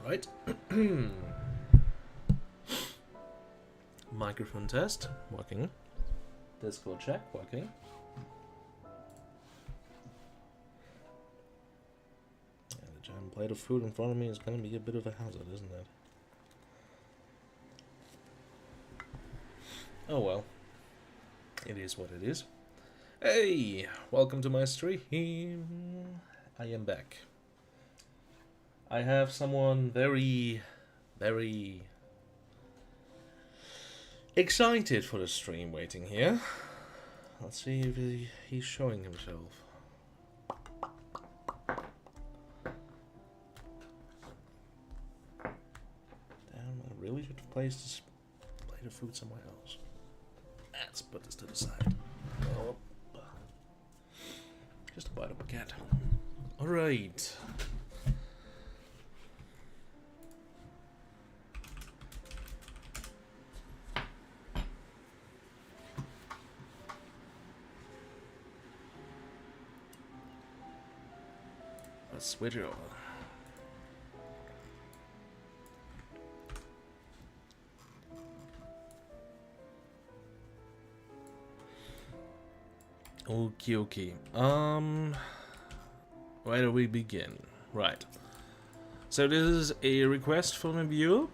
Right. Microphone test working. Discord check working. And the giant plate of food in front of me is going to be a bit of a hazard, isn't it? Oh well. It is what it is. Hey! Welcome to my stream. I am back. I have someone very excited for the stream waiting here. Let's see if he's showing himself. Damn, I really should have placed this plate of food somewhere else. Let's put this to the side. Oh, just a bite of baguette. Alright. Let's switch it over. Okay. Where do we begin? Right. So this is a request from a viewer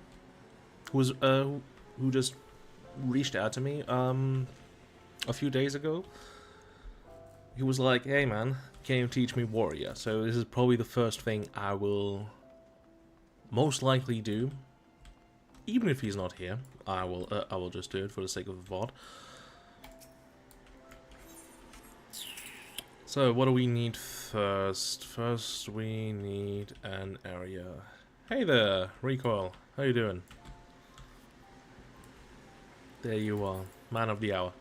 who just reached out to me a few days ago. He was like, "Hey man, can you teach me warrior?" So this is probably the first thing I will most likely do. Even if he's not here, I will just do it for the sake of the VOD. So what do we need first? First we need an area. Hey there, Recoil. How you doing? There you are, man of the hour.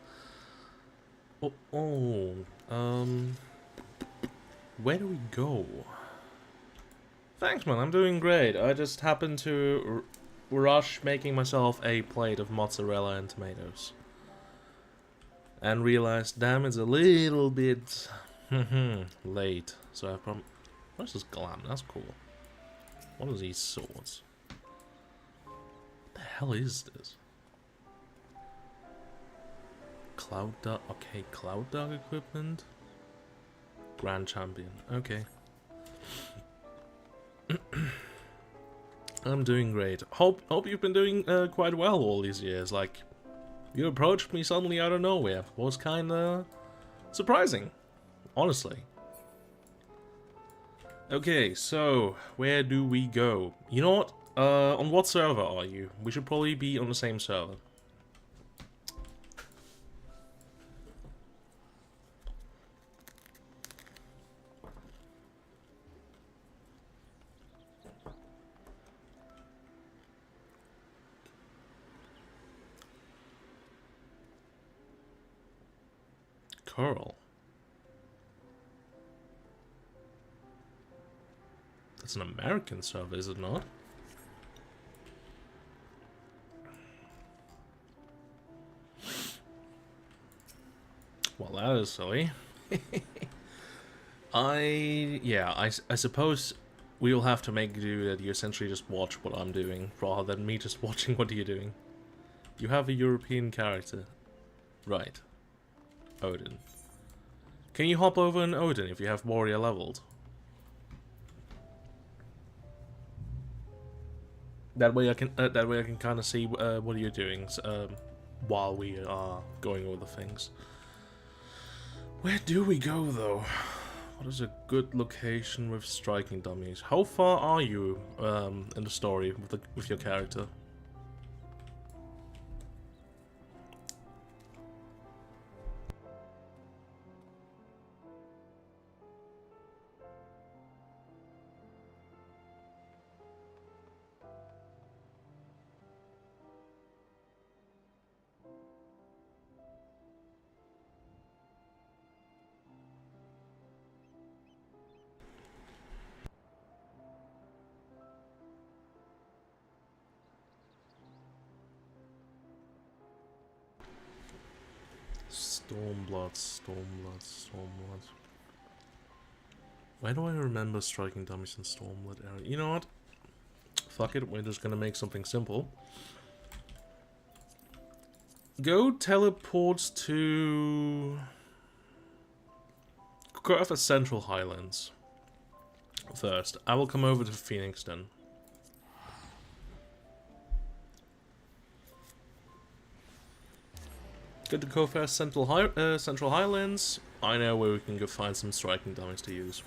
Where do we go? Thanks, man. I'm doing great. I just happened to rush making myself a plate of mozzarella and tomatoes, and realized, damn, it's a little bit late. So I probably... Where's this glam? That's cool. What are these swords? What the hell is this? Cloud Dog. Okay, Cloud Dog equipment. Grand Champion. Okay. I'm doing great. Hope you've been doing quite well all these years. Like, you approached me suddenly out of nowhere. Was kinda surprising, honestly. Okay, so where do we go? You know what? On what server are you? We should probably be on the same server. Coral. That's an American server, is it not? Well, that is silly. I suppose we'll have to make do that you essentially just watch what I'm doing, rather than me just watching what you're doing. You have a European character. Right. Odin. Can you hop over an Odin if you have warrior leveled? That way I can kind of see what you're doing while we are going over the things. Where do we go though? What is a good location with striking dummies? How far are you in the story with your character? Stormblood. Why do I remember striking dummies in Stormblood area? You know what? fuck it, we're just gonna make something simple. Go teleport to... Go for Central Highlands first. I will come over to Phoenix then. Good to go first Central Highlands. I know where we can go find some striking dummies to use.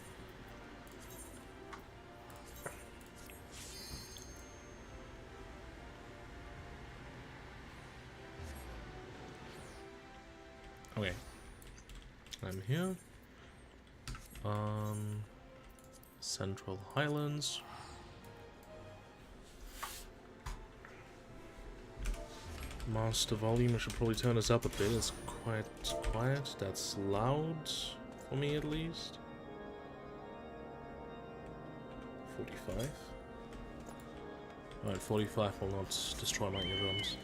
Okay. I'm here. Central Highlands. Master volume, I should probably turn this up a bit, it's quite quiet, that's loud, for me at least. 45. Alright, 45 will not destroy my eardrums.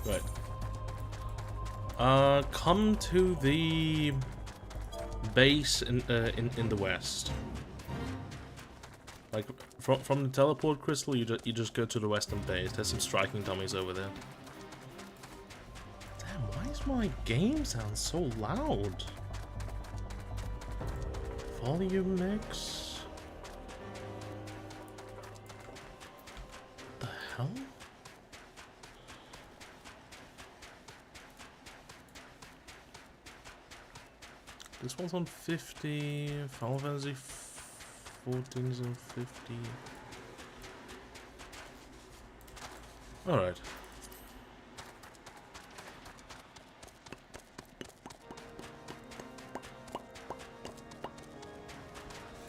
Right. Come to the base in the west. Like, from the teleport crystal, you just go to the western base. There's some striking dummies over there. Damn, why is my game sound so loud? Volume mix? What the hell? This one's on 50, Final Fantasy 14's on 50. Alright.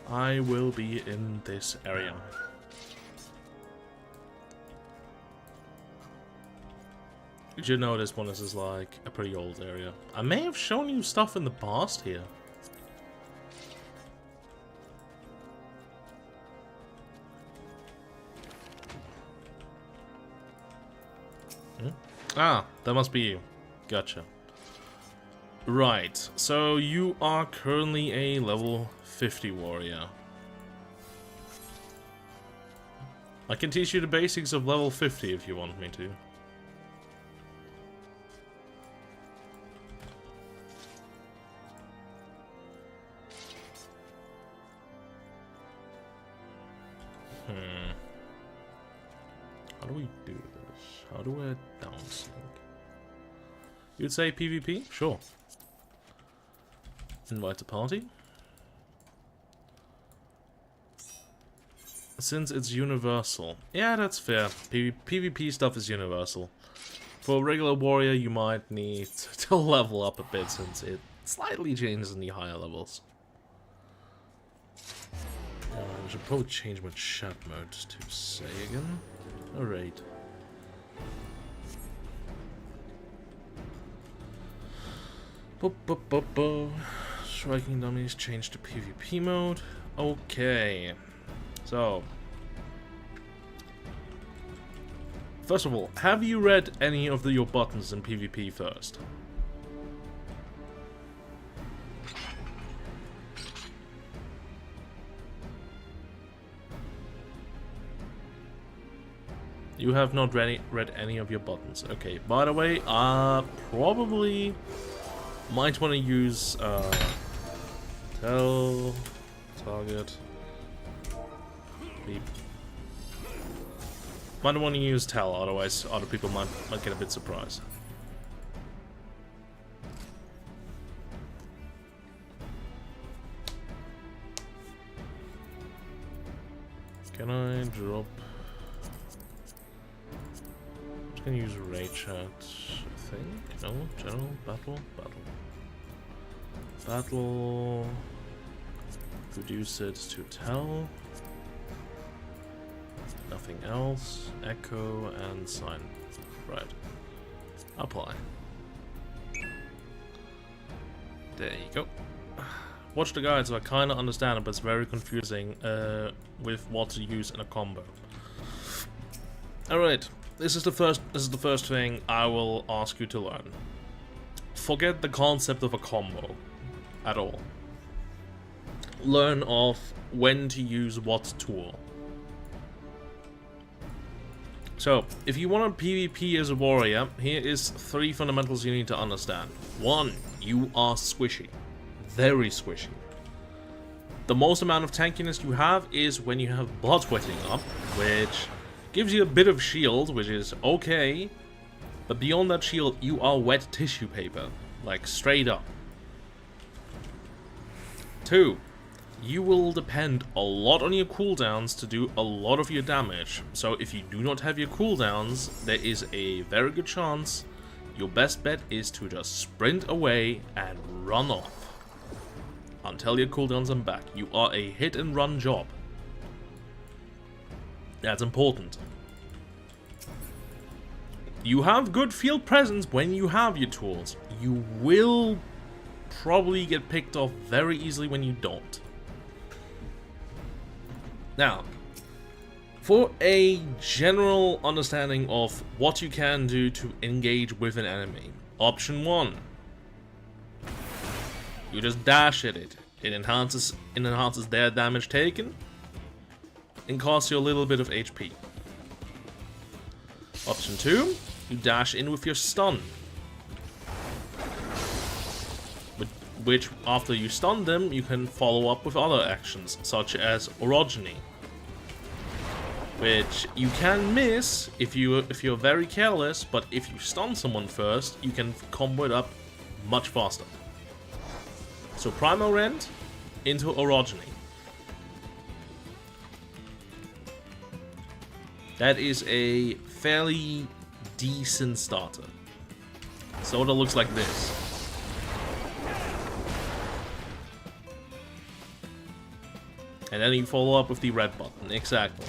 I will be in this area. You should know this one is like a pretty old area. I may have shown you stuff in the past here. Ah, that must be you. Gotcha. Right, so you are currently a level 50 warrior. I can teach you the basics of level 50 if you want me to. How do we do this? How do I downsync? You'd say PvP? Sure. Invite a party. Since it's universal. Yeah, that's fair. PvP stuff is universal. For a regular warrior, you might need to level up a bit since it slightly changes in the higher levels. I should probably change my chat mode to say again. Alright. Striking dummies change to PvP mode. Okay. So. First of all, have you read any of your buttons in PvP first? You have not read any of your buttons. Okay, by the way, probably might want to use tell, target, beep. Might want to use tell, otherwise other people might get a bit surprised. Can I drop? I'm gonna use raid chat, I think. No, general, battle. Reduce it to tell. Nothing else. Echo and sign. Right. Apply. There you go. Watch the guide so I kinda understand it, but it's very confusing with what to use in a combo. Alright. This is the first thing I will ask you to learn. Forget the concept of a combo at all. learn of when to use what tool. So, if you want to PvP as a warrior, here is 3 fundamentals you need to understand. 1, you are squishy. Very squishy. The most amount of tankiness you have is when you have bloodwetting up, which gives you a bit of shield, which is okay, but beyond that shield, you are wet tissue paper, like straight up. 2, you will depend a lot on your cooldowns to do a lot of your damage, so if you do not have your cooldowns, there is a very good chance your best bet is to just sprint away and run off. Until your cooldowns are back. You are a hit and run job. That's important. You have good field presence when you have your tools. You will probably get picked off very easily when you don't. Now, for a general understanding of what you can do to engage with an enemy, option 1. You just dash at it. It enhances their damage taken and costs you a little bit of HP. Option 2, you dash in with your stun. Which, after you stun them, you can follow up with other actions, such as orogeny. Which you can miss if you're very careless, but if you stun someone first, you can combo it up much faster. So Primal Rend into orogeny. That is a fairly decent starter. So it looks like this. And then you follow up with the red button, exactly.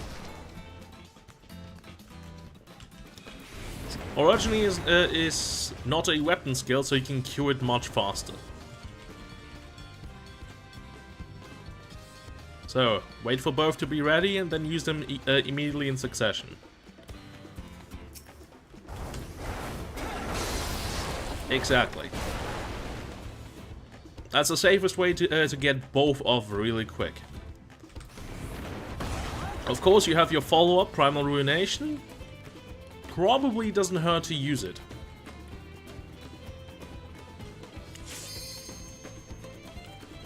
Orogeny is not a weapon skill, so you can cue it much faster. So, wait for both to be ready and then use them immediately in succession. Exactly. That's the safest way to get both off really quick. Of course, you have your follow-up, Primal Ruination. Probably doesn't hurt to use it.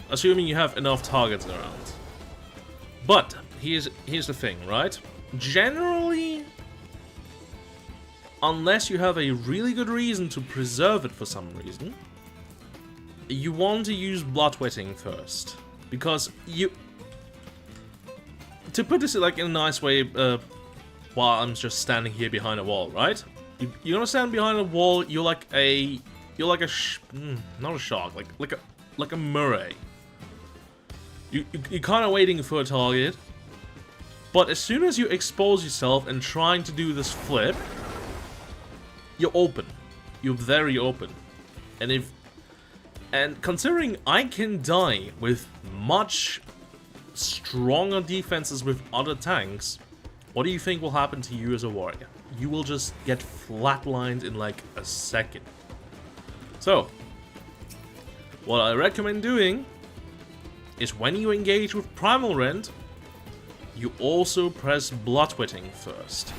Assuming you have enough targets around. But, here's the thing, right? Generally, unless you have a really good reason to preserve it for some reason, you want to use Bloodwetting first. Because you... To put this like in a nice way, while I'm just standing here behind a wall, right? You're gonna stand behind a wall, you're like a not a shark, like a Murray. You're kind of waiting for a target, but as soon as you expose yourself and trying to do this flip, you're open. You're very open. And considering I can die with much stronger defenses with other tanks, what do you think will happen to you as a warrior? You will just get flatlined in like a second. So, what I recommend doing is when you engage with Primal Rend, you also press Bloodwetting first.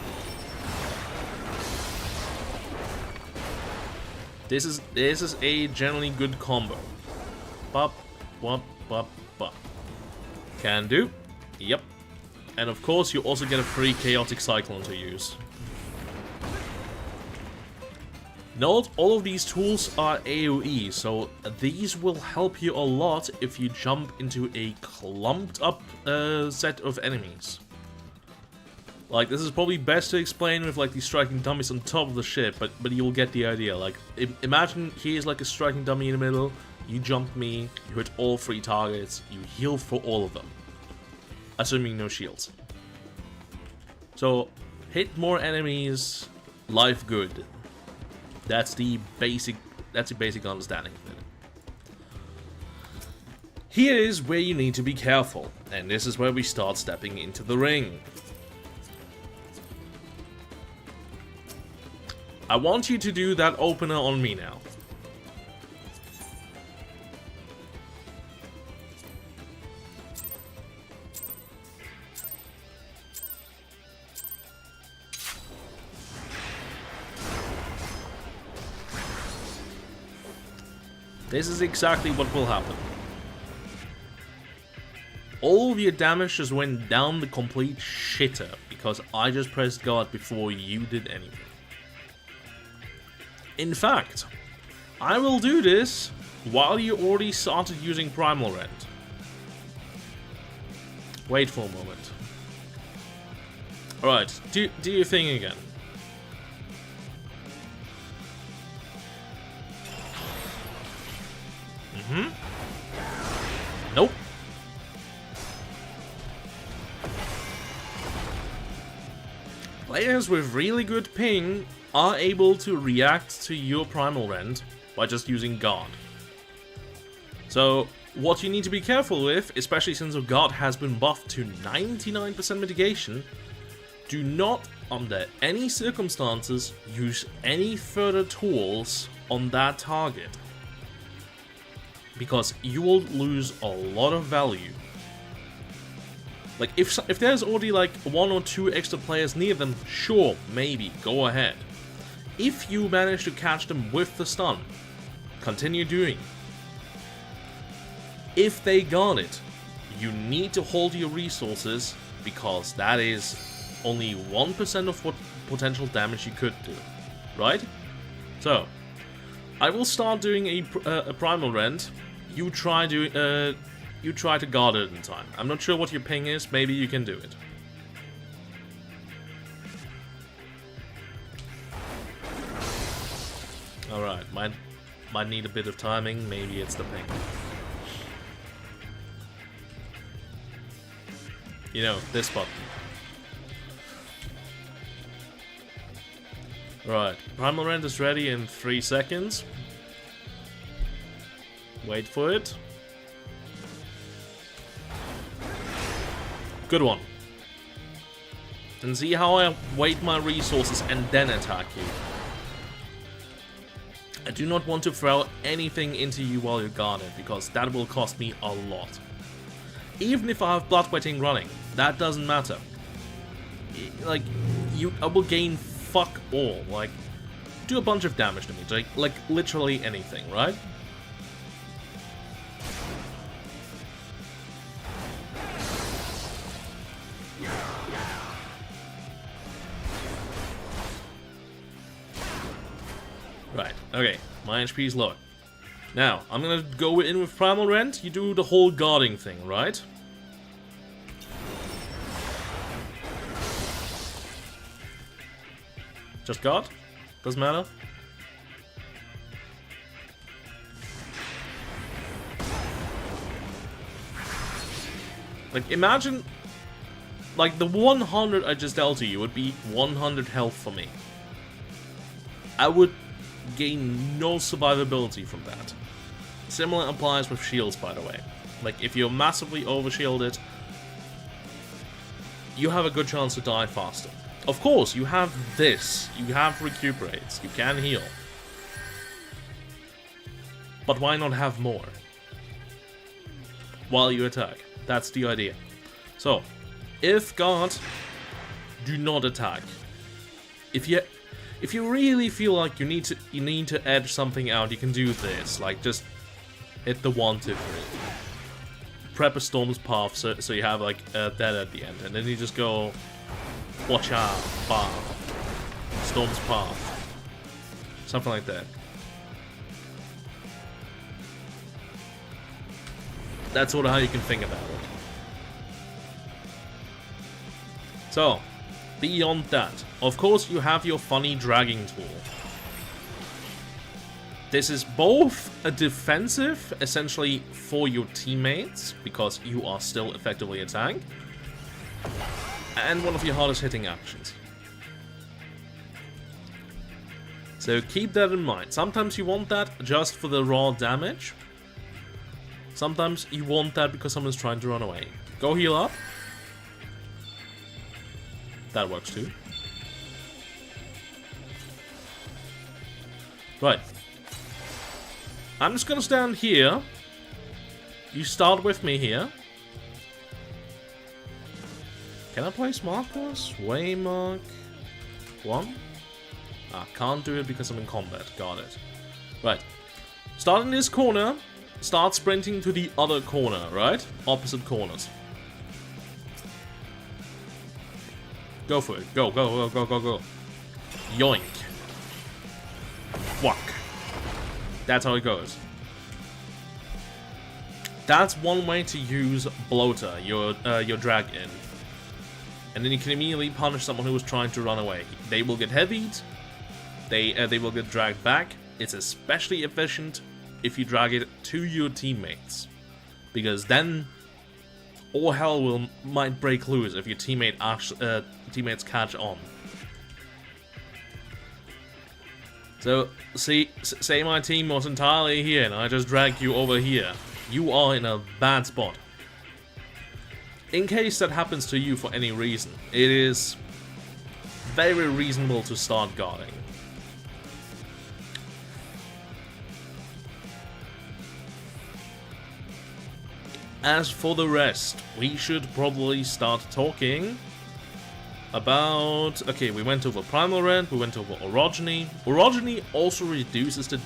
This is a generally good combo. Bop, bop, bop, bop. Can do. Yep. And of course, you also get a free Chaotic Cyclone to use. Note, all of these tools are AoE, so these will help you a lot if you jump into a clumped up set of enemies. Like, this is probably best to explain with like these striking dummies on top of the ship, but you'll get the idea. Like, imagine here's like a striking dummy in the middle, you jump me, you hit all 3 targets, you heal for all of them. Assuming no shields. So, hit more enemies, life good. That's the basic understanding of it. Here is where you need to be careful, and this is where we start stepping into the ring. I want you to do that opener on me now. This is exactly what will happen. All of your damage just went down the complete shitter because I just pressed guard before you did anything. In fact, I will do this while you already started using Primal Rend. Wait for a moment. Alright, do your thing again. Nope. Players with really good ping are able to react to your Primal Rend by just using Guard. So, what you need to be careful with, especially since your Guard has been buffed to 99% mitigation, do not, under any circumstances, use any further tools on that target. Because you will lose a lot of value. Like, if there's already like 1 or 2 extra players near them, sure, maybe, go ahead. If you manage to catch them with the stun, continue doing. If they guard it, you need to hold your resources, because that is only 1% of what potential damage you could do, right? So, I will start doing a Primal Rend. You try to guard it in time. I'm not sure what your ping is, maybe you can do it. Alright, might need a bit of timing, maybe it's the ping. You know, this button. Right, Primal Rend is ready in 3 seconds. Wait for it. Good one. And see how I wait my resources and then attack you. I do not want to throw anything into you while you're guarded, because that will cost me a lot. Even if I have Bloodwetting running, that doesn't matter. Like, I will gain fuck all. Like, do a bunch of damage to me, like literally anything, right? Right, okay, my HP is low. Now, I'm gonna go in with Primal Rend, you do the whole guarding thing, right? Just guard? Doesn't matter. Like, imagine, like, the 100 I just dealt to you would be 100 health for me. I would gain no survivability from that. Similar applies with shields, by the way. Like, if you're massively overshielded, you have a good chance to die faster. Of course, you have this. You have recuperates. You can heal. But why not have more? While you attack. That's the idea. So, if guard, do not attack. If you really feel like you need to edge something out, you can do this. Like, just hit the 1, 2, 3. Prep a Storm's Path so you have like that at the end, and then you just go watch out, path, Storm's Path, something like that. That's sort of how you can think about it. So, beyond that, of course you have your funny dragging tool. This is both a defensive, essentially for your teammates, because you are still effectively a tank, and one of your hardest hitting actions. So keep that in mind. Sometimes you want that just for the raw damage. Sometimes you want that because someone's trying to run away. Go heal up. That works too. Right. I'm just gonna stand here. You start with me here. Can I place markers? Waymark 1? Ah, can't do it because I'm in combat. Got it. Right. Start in this corner, start sprinting to the other corner, right? Opposite corners. Go for it. Go, go, go, go, go, go. Yoink. Whack. That's how it goes. That's one way to use Bloater, your drag in. And then you can immediately punish someone who was trying to run away. They will get heavied, they will get dragged back. It's especially efficient if you drag it to your teammates, because then all hell might break loose if your teammates catch on. So, say my team was entirely here and I just dragged you over here. You are in a bad spot. In case that happens to you for any reason, it is very reasonable to start guarding. As for the rest, we should probably start talking about... Okay, we went over Primal Rend, we went over Orogeny. Orogeny also reduces the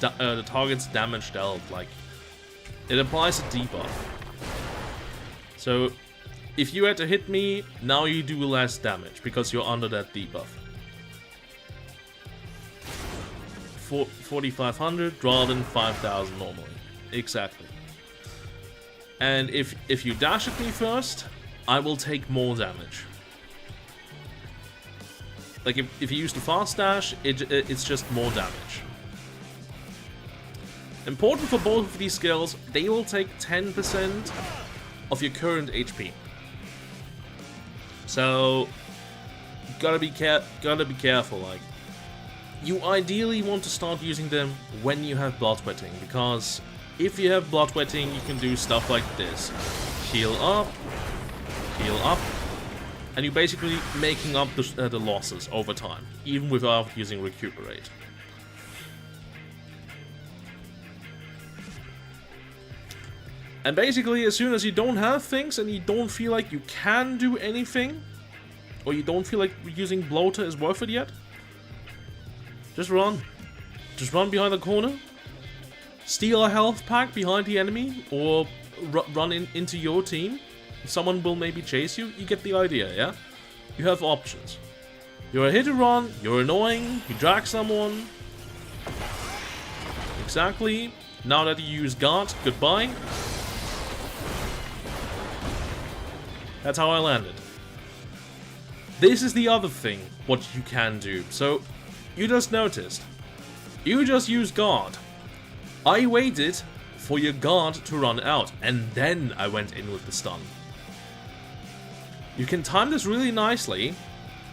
target's damage dealt, like, it applies a debuff. So, if you had to hit me, now you do less damage, because you're under that debuff. 4,500 rather than 5,000 normally. Exactly. And if you dash at me first, I will take more damage. Like if you use the fast dash, it's just more damage. Important for both of these skills, they will take 10% of your current HP. So gotta be careful. Like, you ideally want to start using them when you have bloodwetting, because if you have bloodwetting, you can do stuff like this: heal up, and you're basically making up the losses over time, even without using recuperate. And basically, as soon as you don't have things and you don't feel like you can do anything, or you don't feel like using Bloater is worth it yet, just run. Just run behind the corner, steal a health pack behind the enemy, or run into your team. Someone will maybe chase you. You get the idea, yeah? You have options. You're a hit and run, you're annoying, you drag someone. Exactly. Now that you use guard, goodbye. That's how I landed. This is the other thing, what you can do. So, you just noticed. You just used guard. I waited for your guard to run out, and then I went in with the stun. You can time this really nicely.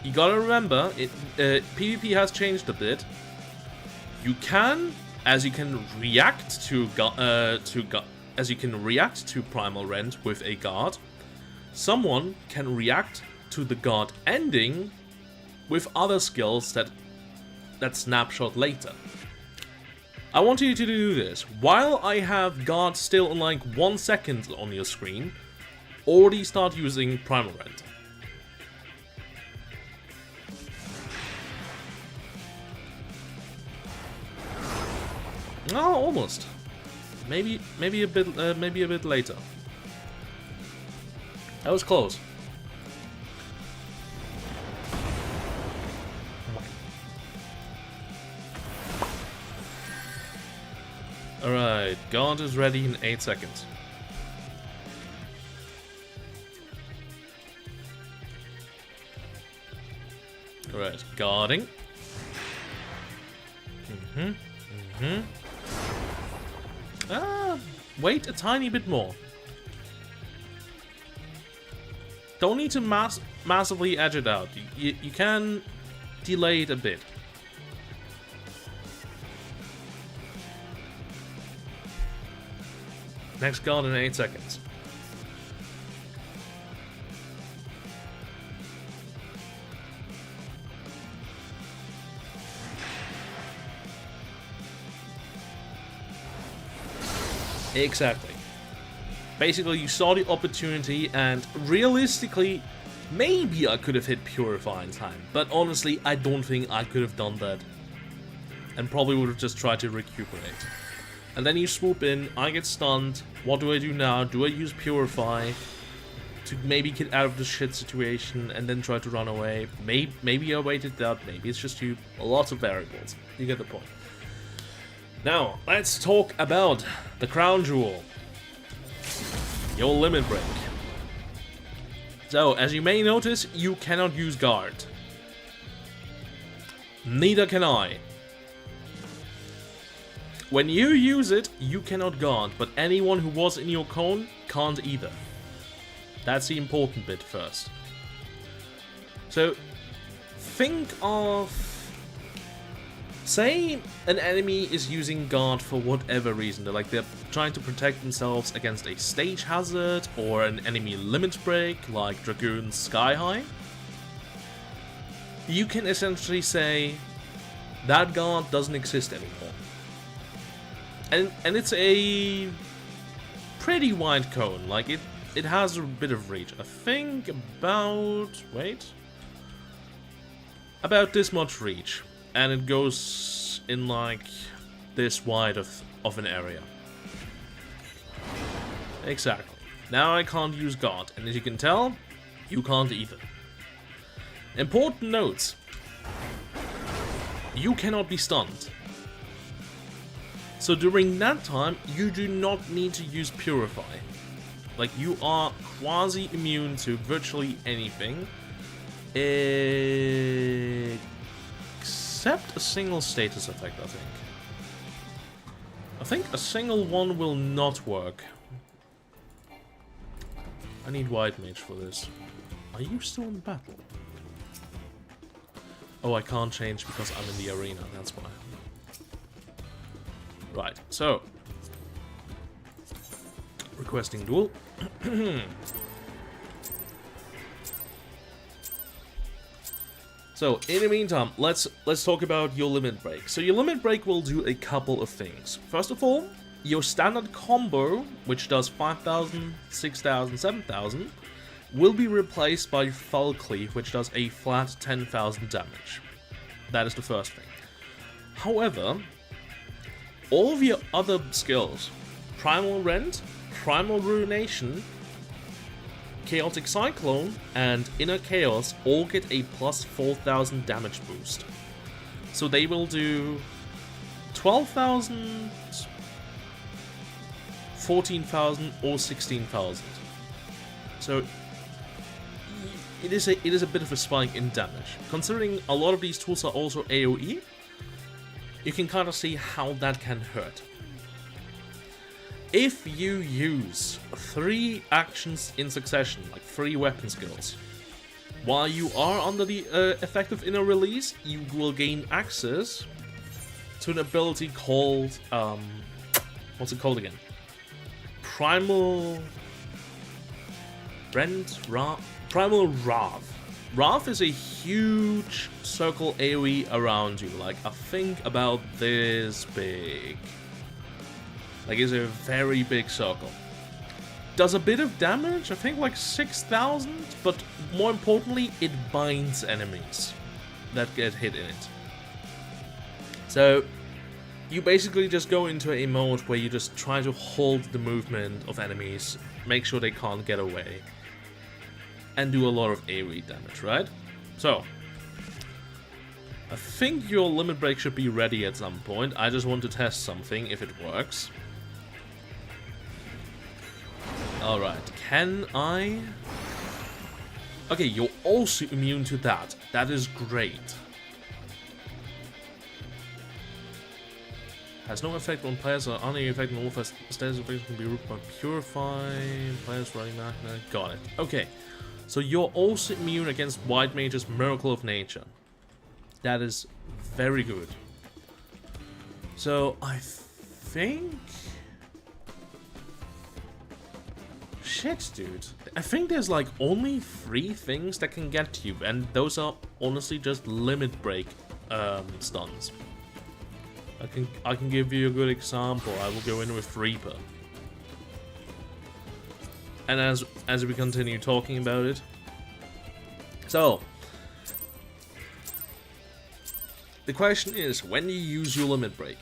You gotta remember, PvP has changed a bit. You can, as you can react to Primal Rend with a guard, someone can react to the guard ending with other skills that snapshot later. I want you to do this. While I have guard still in like 1 second on your screen, already start using Primal Rend. Oh, almost. Maybe a bit later. That was close. Alright, guard is ready in 8 seconds. Alright, guarding. Wait a tiny bit more. Don't need to massively edge it out. You can delay it a bit. Next guard in 8 seconds. Exactly. Basically, you saw the opportunity, and realistically, maybe I could have hit Purify in time. But honestly, I don't think I could have done that. And probably would have just tried to recuperate. And then you swoop in, I get stunned, what do I do now? Do I use Purify to maybe get out of the shit situation and then try to run away? Maybe I waited that, maybe it's just you. Lots of variables. You get the point. Now, let's talk about the crown jewel. Your limit break. So, as you may notice, you cannot use guard. Neither can I. When you use it, you cannot guard, but anyone who was in your cone can't either. That's the important bit first. So, think of... say an enemy is using guard for whatever reason. They're trying to protect themselves against a stage hazard or an enemy limit break, like Dragoon's Sky High. You can essentially say that guard doesn't exist anymore. And it's a pretty wide cone, like it has a bit of reach. I think about, about this much reach. And it goes in like this wide of an area. Exactly. Now I can't use guard, and as you can tell, you can't either. Important notes. You cannot be stunned. So during that time, you do not need to use Purify. Like, you are quasi-immune to virtually anything. Except a single status effect, I think. I think a single one will not work. I need White Mage for this. Are you still in battle? Oh, I can't change because I'm in the arena, that's why. Right, so. Requesting duel. So, in the meantime, let's talk about your limit break. So your limit break will do a couple of things. First of all, your standard combo, which does 5,000, 6,000, 7,000, will be replaced by Foul Cleave, which does a flat 10,000 damage. That is the first thing. However, all of your other skills, Primal Rend, Primal Ruination, Chaotic Cyclone, and Inner Chaos all get a plus 4,000 damage boost. So they will do 12,000, 14,000, or 16,000. So it is a bit of a spike in damage. Considering a lot of these tools are also AoE, you can kind of see how that can hurt. If you use 3 actions in succession, like 3 weapon skills, while you are under the effective inner release, you will gain access to an ability called, what's it called again? Primal Wrath. Wrath is a huge circle AoE around you, like I think about this big. Like, it's a very big circle. Does a bit of damage, I think like 6,000, but more importantly, it binds enemies that get hit in it. So, you basically just go into a mode where you just try to hold the movement of enemies, make sure they can't get away, and do a lot of AoE damage, right? So, I think your limit break should be ready at some point. I just want to test something, if it works. Alright, can I... Okay, you're also immune to that. That is great. Has no effect on players or any effect on all status effects can be grouped by Purify, players running magnet. Got it. Okay, so you're also immune against White Mage's Miracle of Nature. That is very good. So, I think... Shit, dude. I think there's like only 3 things that can get to you, and those are honestly just limit break stuns. I can give you a good example. I will go in with Reaper. And as we continue talking about it. So, the question is, when you use your limit break,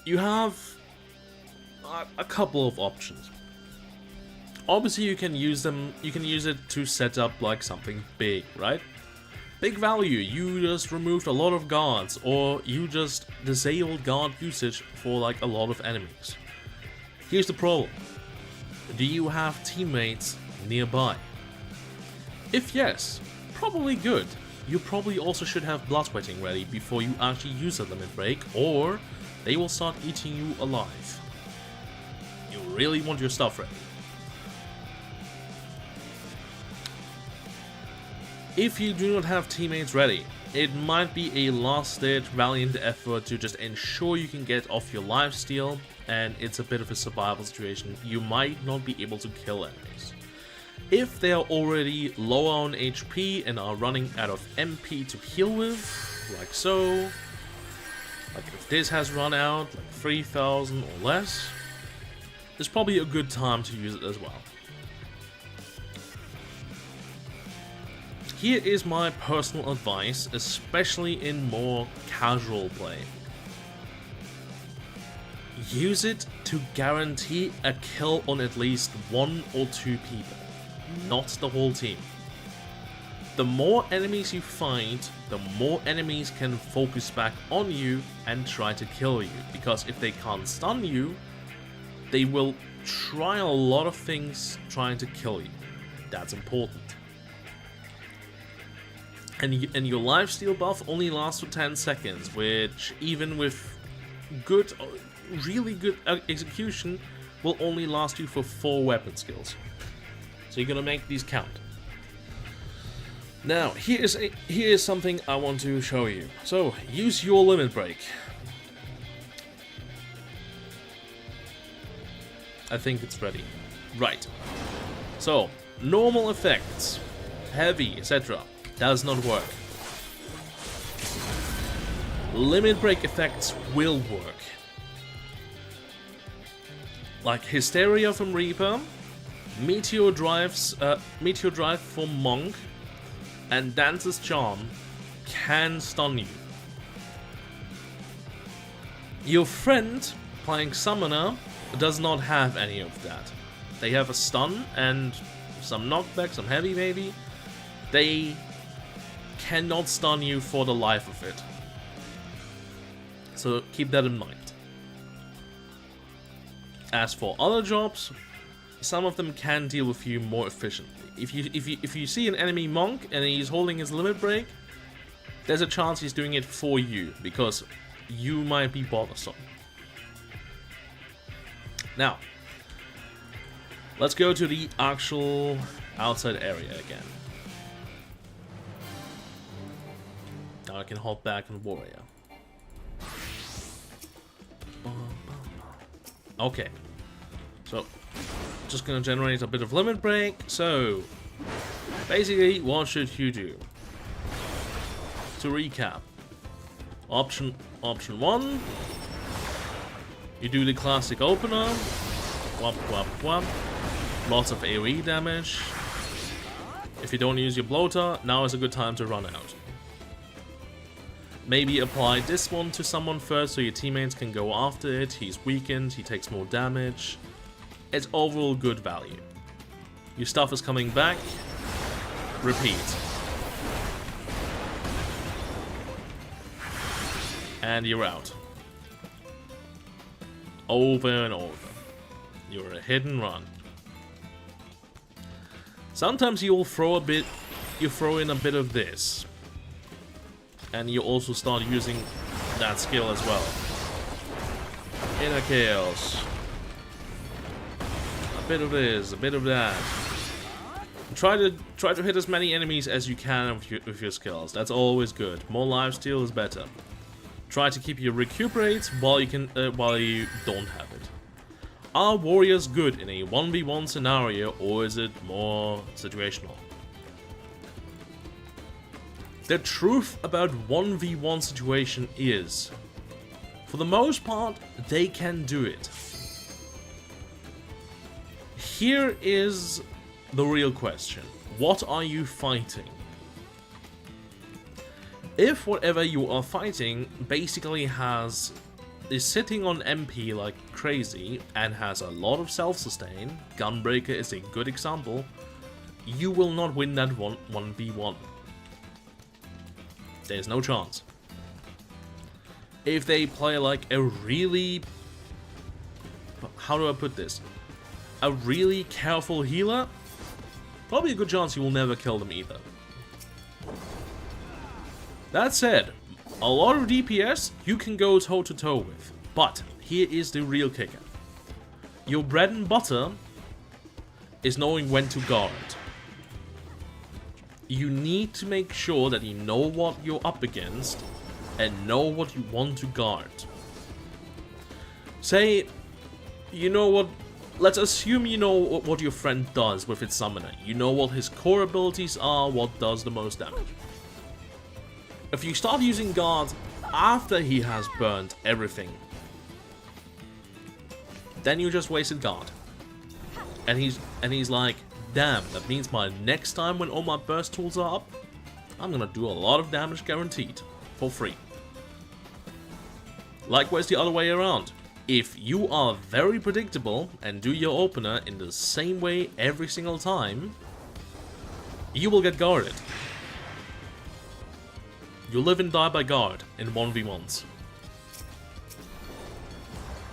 you have a couple of options. Obviously, you can use it to set up like something big, right? Big value, you just removed a lot of guards, or you just disabled guard usage for like a lot of enemies. Here's the problem. Do you have teammates nearby? If yes, probably good. You probably also should have blood sweating ready before you actually use a limit break, or they will start eating you alive. You really want your stuff ready. If you do not have teammates ready, it might be a last-ditch valiant effort to just ensure you can get off your lifesteal, and it's a bit of a survival situation. You might not be able to kill enemies. If they are already low on HP and are running out of MP to heal with, like so, like if this has run out, like 3000 or less, it's probably a good time to use it as well. Here is my personal advice, especially in more casual play. Use it to guarantee a kill on at least 1 or 2 people, not the whole team. The more enemies you fight, the more enemies can focus back on you and try to kill you, because if they can't stun you, they will try a lot of things trying to kill you. That's important. And your lifesteal buff only lasts for 10 seconds, which even with good, really good execution will only last you for 4 weapon skills. So you're gonna make these count. Now, here is something I want to show you. So, use your limit break. I think it's ready. Right. So, normal effects, heavy, etc. does not work. Limit break effects will work. Like Hysteria from Reaper, Meteor Drive for Monk, and Dance's Charm can stun you. Your friend playing Summoner does not have any of that. They have a stun and some knockback, some heavy maybe. They cannot stun you for the life of it. So keep that in mind. As for other jobs, some of them can deal with you more efficiently. If you see an enemy monk and he's holding his limit break, there's a chance he's doing it for you, because you might be bothersome. Now, let's go to the actual outside area again. Now I can hold back on Warrior. Okay. So, just gonna generate a bit of limit break. So, basically, what should you do? To recap. Option 1. You do the classic opener. Whop, whop, whop. Lots of AoE damage. If you don't use your bloater, now is a good time to run out. Maybe apply this one to someone first so your teammates can go after it. He's weakened, he takes more damage. It's overall good value. Your stuff is coming back. Repeat. And you're out. Over and over. You're a hit and run. Sometimes you'll throw in a bit of this. And you also start using that skill as well. Inner Chaos. A bit of this, a bit of that. Try to hit as many enemies as you can with your skills. That's always good. More lifesteal is better. Try to keep your recuperate while you don't have it. Are warriors good in a 1v1 scenario, or is it more situational? The truth about 1v1 situation is, for the most part, they can do it. Here is the real question. What are you fighting? If whatever you are fighting basically has is sitting on MP like crazy and has a lot of self-sustain, Gunbreaker is a good example, you will not win that 1v1. There's no chance. If they play like a really... how do I put this? A really careful healer, probably a good chance you will never kill them either. That said, a lot of DPS you can go toe-to-toe with, but here is the real kicker. Your bread and butter is knowing when to guard. You need to make sure that you know what you're up against and know what you want to guard. Say, you know what, let's assume you know what your friend does with its summoner. You know what his core abilities are, what does the most damage. If you start using guard after he has burned everything, then you just wasted guard. And he's like, damn, that means my next time when all my burst tools are up, I'm gonna do a lot of damage guaranteed, for free. Likewise the other way around. If you are very predictable and do your opener in the same way every single time, you will get guarded. You live and die by guard in 1v1s.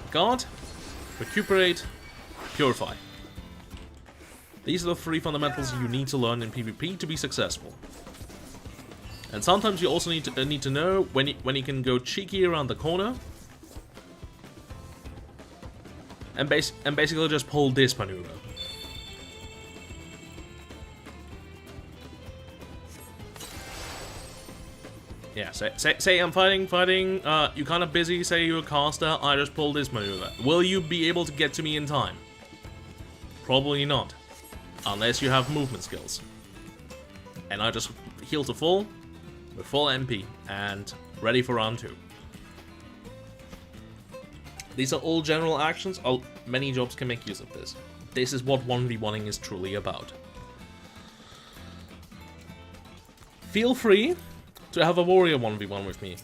Guard, recuperate, purify. These are the 3 fundamentals you need to learn in PvP to be successful. And sometimes you also need to know when you can go cheeky around the corner and basically just pull this maneuver. Yeah, say I'm fighting, you're kind of busy, say you're a caster, I just pull this maneuver. Will you be able to get to me in time? Probably not. Unless you have movement skills. And I just heal to full, with full MP, and ready for round 2. These are all general actions, many jobs can make use of this. This is what 1v1ing is truly about. Feel free to have a warrior 1v1 with me.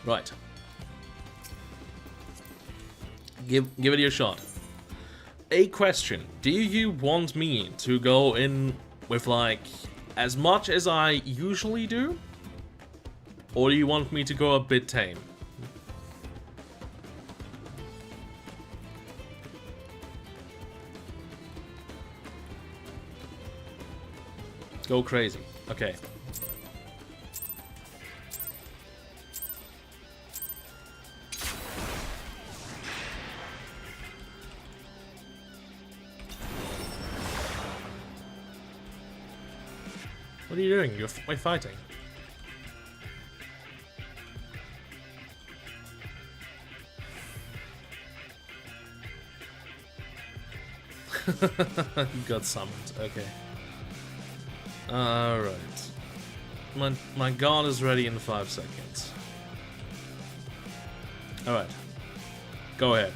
Right. Give it your shot. A question. Do you want me to go in with like as much as I usually do? Or do you want me to go a bit tame? Go crazy. Okay. What are you doing? You're fighting. You got summoned. Okay. Alright. My guard is ready in 5 seconds. Alright. Go ahead.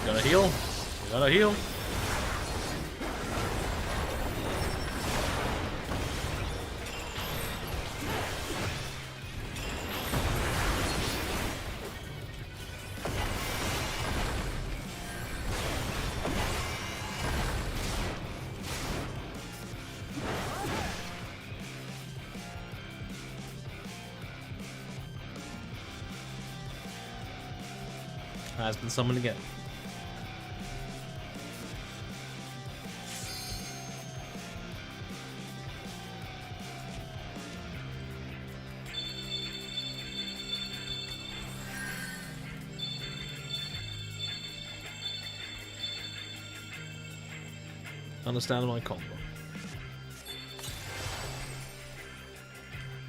Gotta heal. You gotta heal. Has been summoned again. Understand my combo.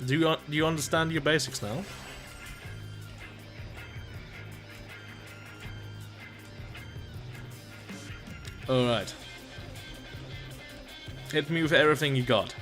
Do you understand your basics now? Alright. Hit me with everything you got.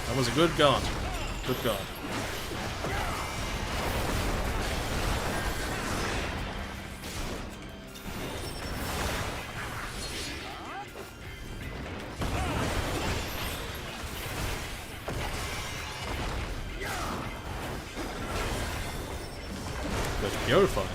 That was a good guard. Good guard. Good purify.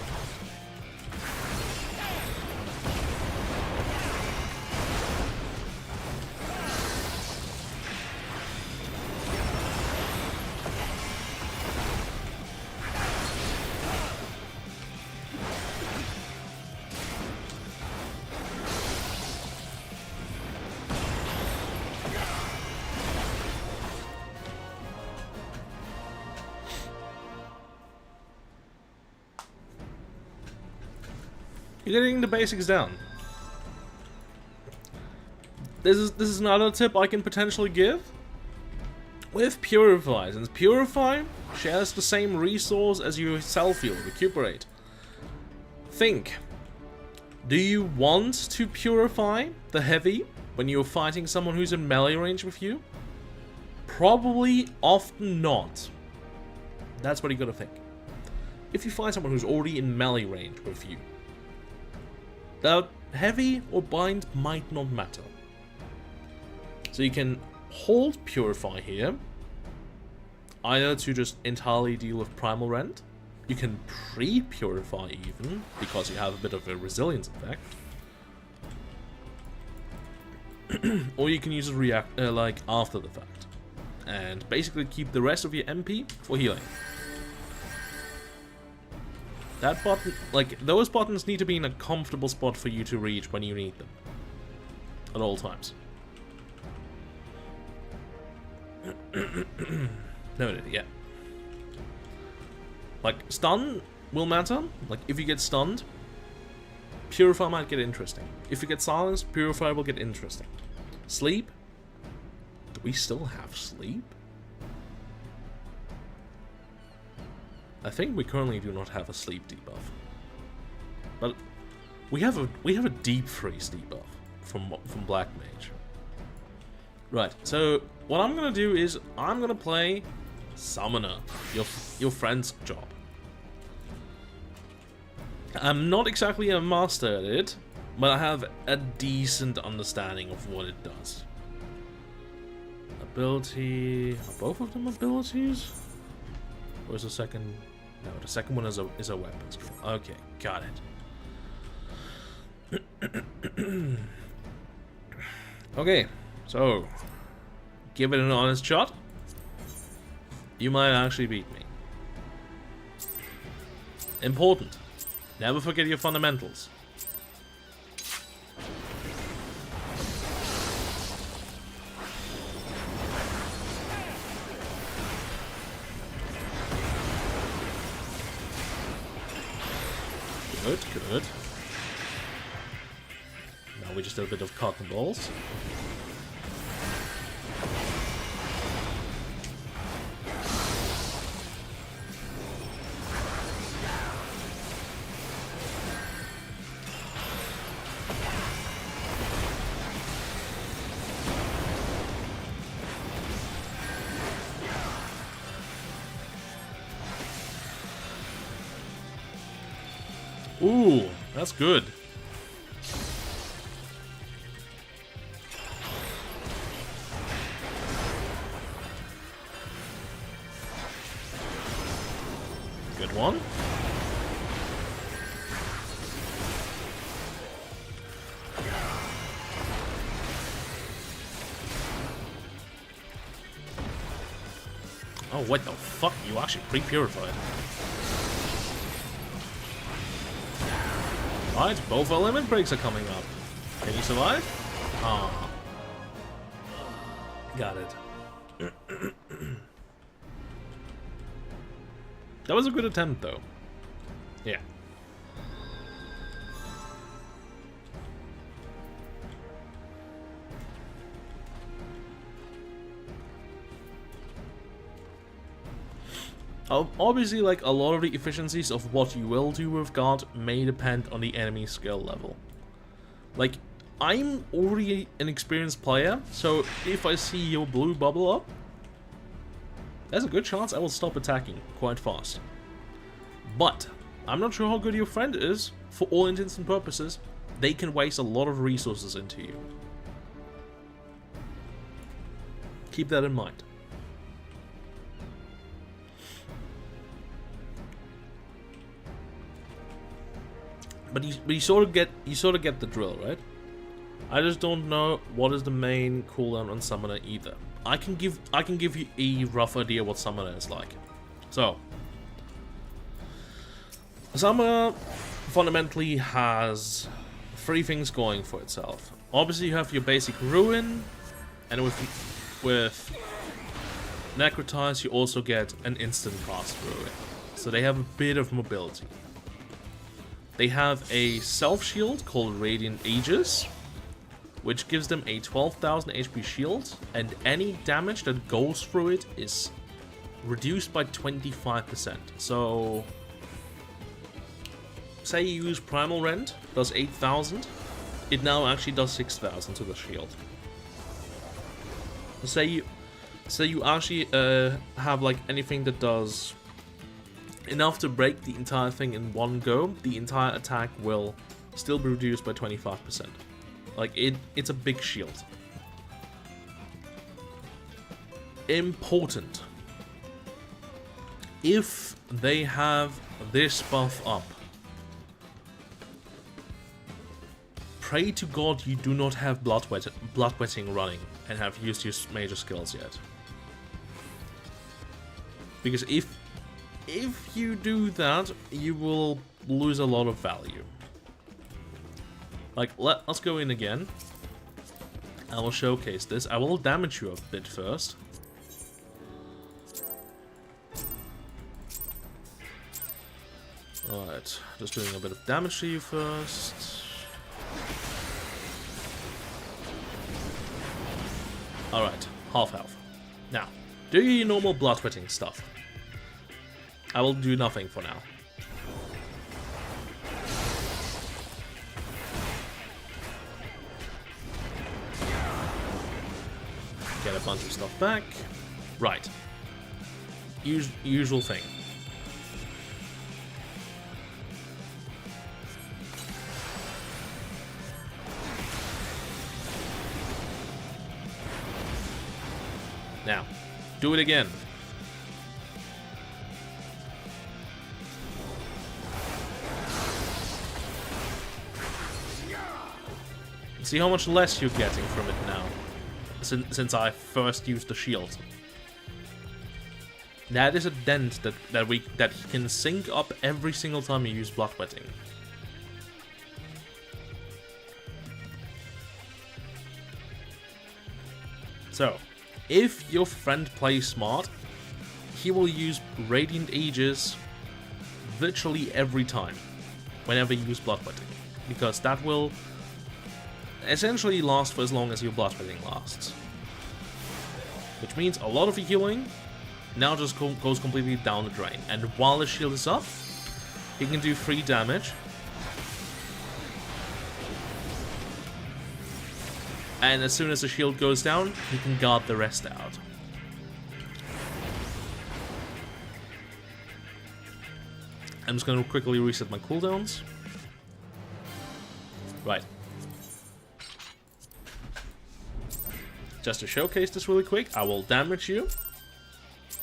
You're getting the basics down. This is another tip I can potentially give. With Purify, since Purify shares the same resource as your self heal, Recuperate. Think. Do you want to Purify the heavy when you're fighting someone who's in melee range with you? Probably often not. That's what you gotta think. If you find someone who's already in melee range with you, the heavy or bind might not matter. So you can hold Purify here, either to just entirely deal with Primal Rend. You can pre-Purify even, because you have a bit of a resilience effect. Or you can use it like after the fact. And basically keep the rest of your MP for healing. That button, like, those buttons need to be in a comfortable spot for you to reach when you need them. At all times. Noted, yeah. Like, stun will matter. Like, if you get stunned, Purify might get interesting. If you get silenced, Purify will get interesting. Sleep? Do we still have sleep? I think we currently do not have a sleep debuff. But we have a deep freeze debuff from Black Mage. Right, so what I'm gonna do is I'm gonna play Summoner, your friend's job. I'm not exactly a master at it, but I have a decent understanding of what it does. Ability, are both of them abilities? Or is the second? No, the second one is a weapon skill. Okay, got it. Okay, so give it an honest shot. You might actually beat me. Important. Never forget your fundamentals. Good, good. Now we just do a bit of cock and balls. Ooh, that's good. Good one. Oh, what the fuck? You actually pre-purified. Right, both our limit breaks are coming up. Can you survive? Ah. Got it. That was a good attempt, though. Yeah. Obviously, like, a lot of the efficiencies of what you will do with guard may depend on the enemy skill level. Like, I'm already an experienced player, so if I see your blue bubble up, there's a good chance I will stop attacking quite fast. But I'm not sure how good your friend is. For all intents and purposes, they can waste a lot of resources into you. Keep that in mind. But you sort of get the drill, right? I just don't know what is the main cooldown on Summoner either. I can give you a rough idea what Summoner is like. So, Summoner fundamentally has 3 things going for itself. Obviously, you have your basic Ruin, and with Necrotize, you also get an instant cast Ruin. So they have a bit of mobility. They have a self-shield called Radiant Aegis, which gives them a 12,000 HP shield, and any damage that goes through it is reduced by 25%. So, say you use Primal Rend, does 8,000, it now actually does 6,000 to the shield. Say you actually have like anything that does enough to break the entire thing in one go, the entire attack will still be reduced by 25%. Like, it's a big shield. Important. If they have this buff up, pray to God you do not have Bloodwetting running and have used your major skills yet. Because if you do that, you will lose a lot of value. Like, let's go in again. I will showcase this. I will damage you a bit first. Alright, just doing a bit of damage to you first. Alright, half health. Now, do your normal bloodwetting stuff. I will do nothing for now. Get a bunch of stuff back. Right. Usual thing. Now, do it again. See how much less you're getting from it now, since I first used the shield. That is a dent that can sync up every single time you use Bloodwetting. So, if your friend plays smart, he will use Radiant Aegis virtually every time, whenever you use Bloodwetting, because that will essentially last for as long as your Bloodwetting lasts. Which means a lot of your healing now just goes completely down the drain. And while the shield is up, he can do 3 damage. And as soon as the shield goes down, he can guard the rest out. I'm just going to quickly reset my cooldowns. Right. Just to showcase this really quick, I will damage you.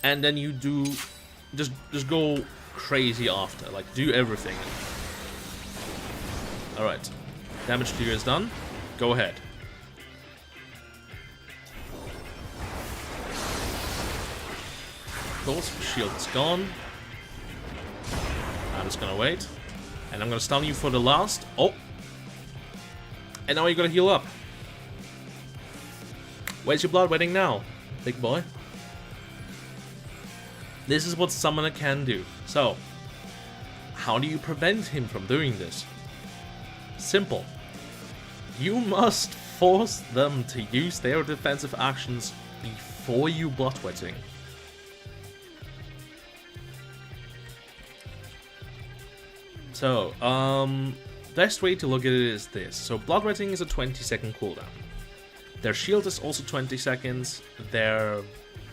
And then you do... Just go crazy after. Like, do everything. Alright. Damage to you is done. Go ahead. course, shield is gone. I'm just gonna wait. And I'm gonna stun you for the last. Oh! And now you gotta heal up. Where's your bloodwetting now, big boy? This is what Summoner can do. So, how do you prevent him from doing this? Simple. You must force them to use their defensive actions before you bloodwetting. So, best way to look at it is this. So, bloodwetting is a 20-second cooldown. Their shield is also 20 seconds. Their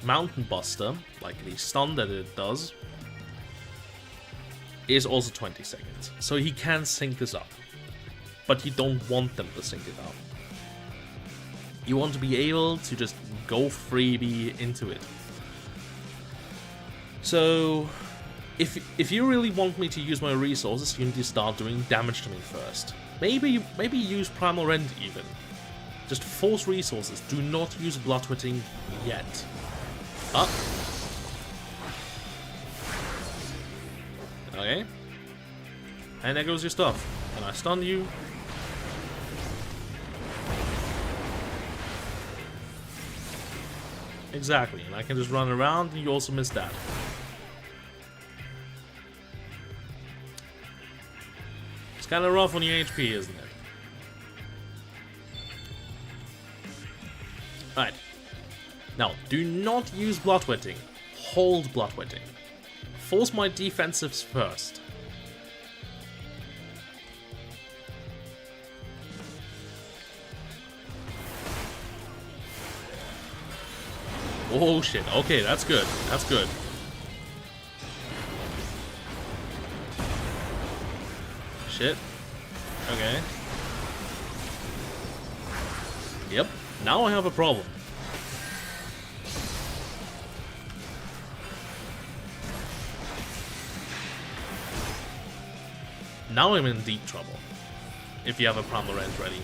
Mountain Buster, like the stun that it does, is also 20 seconds. So he can sync this up. But you don't want them to sync it up. You want to be able to just go freebie into it. So, if you really want me to use my resources, you need to start doing damage to me first. Maybe use Primal Rend even. Just force resources. Do not use bloodwetting yet. Up. Okay. And there goes your stuff. And I stun you. Exactly. And I can just run around and you also miss that. It's kind of rough on your HP, isn't it? Alright. Now, do not use bloodwetting. Hold bloodwetting. Force my defensives first. Oh shit, okay, that's good. That's good. Shit. Okay. Yep, now I have a problem. Now I'm in deep trouble. If you have a Primal Rend ready.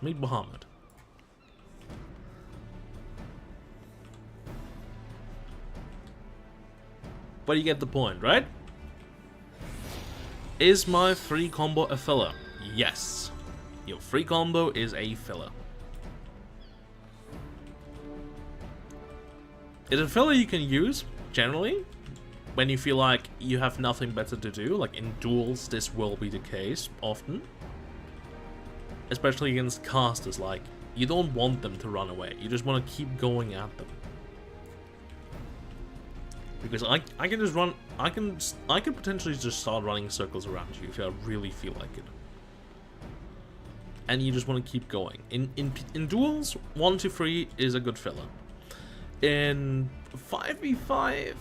Meet Muhammad. But you get the point, right? Is my free combo a filler? Yes. Your free combo is a filler. It's a filler you can use, generally, when you feel like you have nothing better to do. Like in duels, this will be the case, often. Especially against casters, like, you don't want them to run away. You just want to keep going at them. Because I can just run, I can potentially just start running circles around you if I really feel like it. And you just want to keep going. In duels, 1 to 3 is a good filler. In 5v5,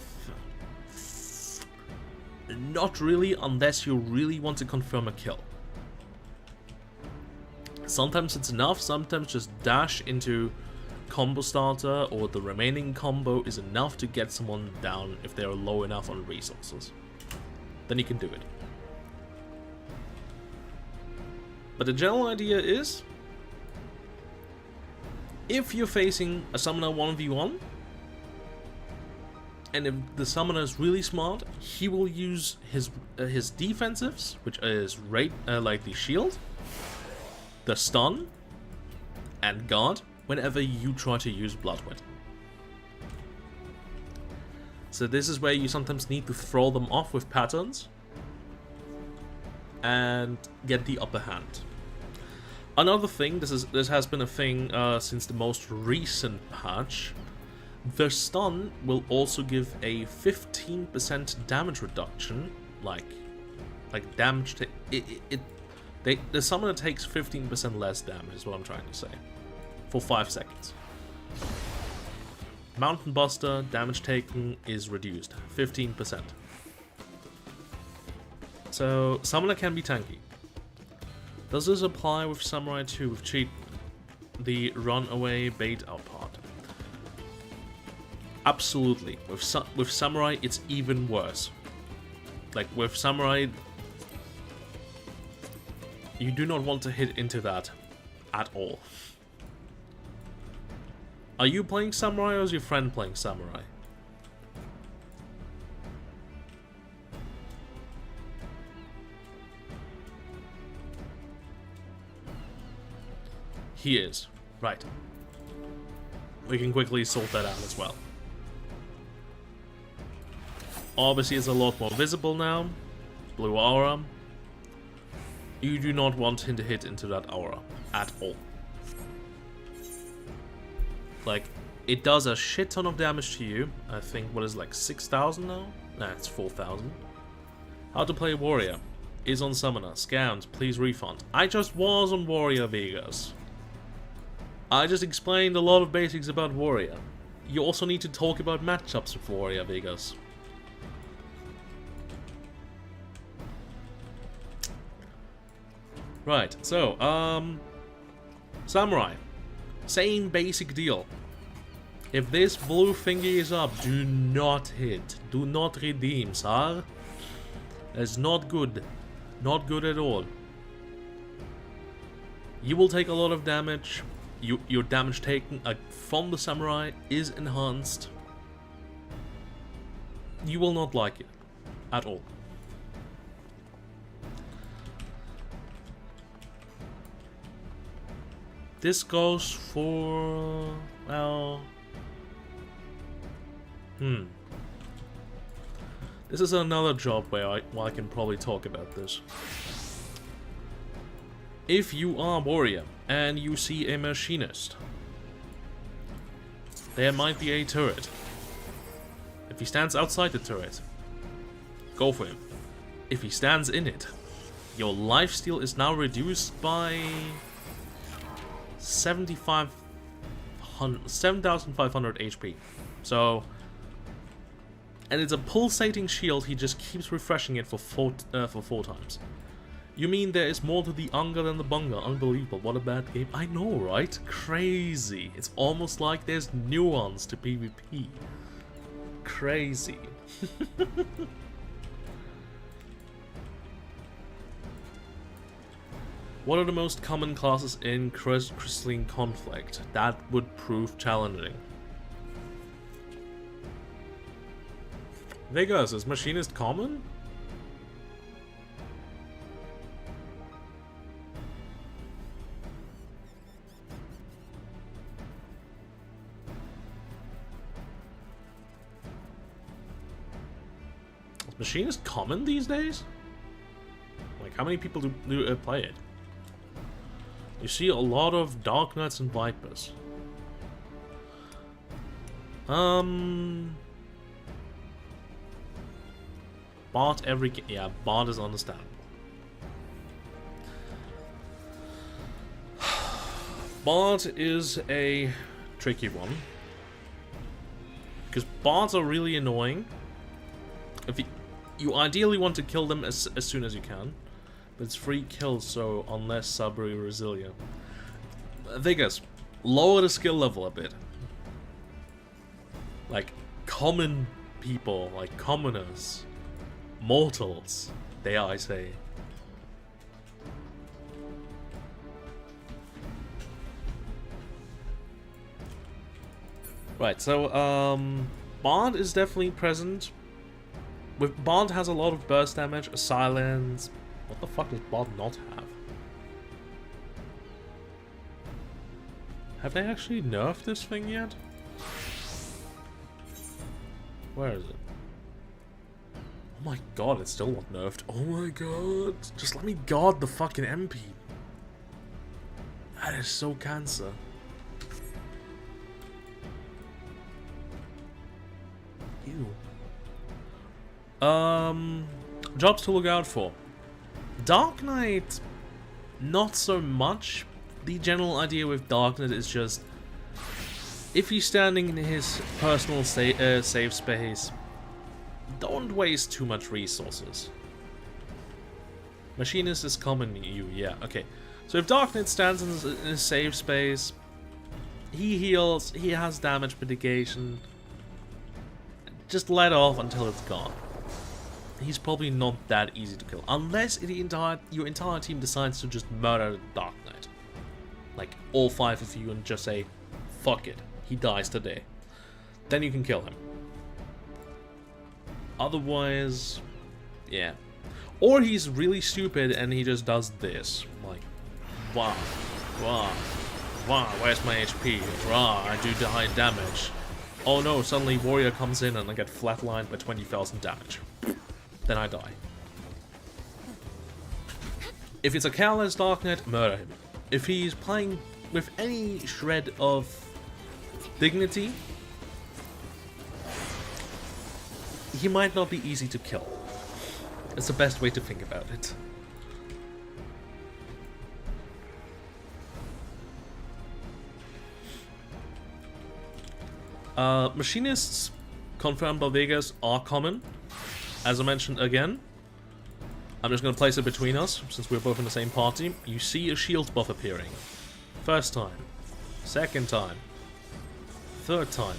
not really, unless you really want to confirm a kill. Sometimes it's enough, sometimes just dash into combo starter or the remaining combo is enough to get someone down if they're low enough on resources. Then you can do it. But the general idea is, if you're facing a summoner 1v1, and if the summoner is really smart, he will use his defensives, which is like the shield, the stun, and guard, whenever you try to use bloodwetting. So this is where you sometimes need to throw them off with patterns and get the upper hand. Another thing, this has been a thing since the most recent patch. The stun will also give a 15% damage reduction, like damage to the summoner takes 15% less damage, is what I'm trying to say, for 5 seconds. Mountain Buster damage taken is reduced 15%. So Summoner can be tanky. Does this apply with Samurai 2 with cheat the runaway bait out part? Absolutely. With Samurai it's even worse. Like with Samurai, you do not want to hit into that at all. Are you playing Samurai or is your friend playing Samurai? He is. Right. We can quickly sort that out as well. Obviously it's a lot more visible now. Blue aura. You do not want him to hit into that aura at all. Like, it does a shit ton of damage to you. I think, what is it, like 6,000 now? Nah, it's 4,000. How to play Warrior. Is on Summoner. Scammed. Please refund. I just was on Warrior, Vegas. I just explained a lot of basics about Warrior. You also need to talk about matchups with Warrior, Vegas. Right, so, Samurai. Same basic deal. If this blue thingy is up, do not hit. Do not redeem, sir. That's not good. Not good at all. You will take a lot of damage. Your damage taken from the Samurai is enhanced. You will not like it. At all. This goes for... well... This is another job where I can probably talk about this. If you are Warrior and you see a Machinist, there might be a turret. If he stands outside the turret, go for him. If he stands in it, your lifesteal is now reduced by 7,500 HP. So, and it's a pulsating shield. He just keeps refreshing it for four times. You mean there is more to the Anga than the Bunga? Unbelievable! What a bad game. I know, right? Crazy. It's almost like there's nuance to PvP. Crazy. What are the most common classes in crystalline conflict? That would prove challenging. Vegas, is Machinist common? Is Machinist common these days? Like, how many people do play it? You see a lot of Dark Knights and Vipers. Bard yeah, Bard is understandable. Bard is a tricky one. Because Bards are really annoying. If you ideally want to kill them as soon as you can. But it's free kills, so unless Sabri resilient. Vegas, lower the skill level a bit. Like, common people, like commoners. Mortals, dare I say. Right, so, Bard is definitely present. Bard has a lot of burst damage, a silence. What the fuck does Bard not have? Have they actually nerfed this thing yet? Where is it? Oh my god, it's still not nerfed. Oh my god. Just let me guard the fucking MP. That is so cancer. Ew. Jobs to look out for. Dark Knight, not so much. The general idea with Dark Knight is just if he's standing in his personal safe space, don't waste too much resources. Machinist is common you, yeah, okay. So if Darknet stands in his safe space, he heals, he has damage mitigation, just let off until it's gone. He's probably not that easy to kill, unless your entire team decides to just murder Darknet. Like, all 5 of you, and just say, fuck it, he dies today. Then you can kill him. Otherwise, yeah. Or he's really stupid and he just does this. Like, wow, where's my HP? Wow, I do high damage. Oh no, suddenly Warrior comes in and I get flatlined by 20,000 damage. Then I die. If it's a careless Darknet, murder him. If he's playing with any shred of dignity, he might not be easy to kill. It's the best way to think about it. Machinists, confirmed by Vegas, are common. As I mentioned again, I'm just going to place it between us, since we're both in the same party. You see a shield buff appearing. First time. Second time. Third time.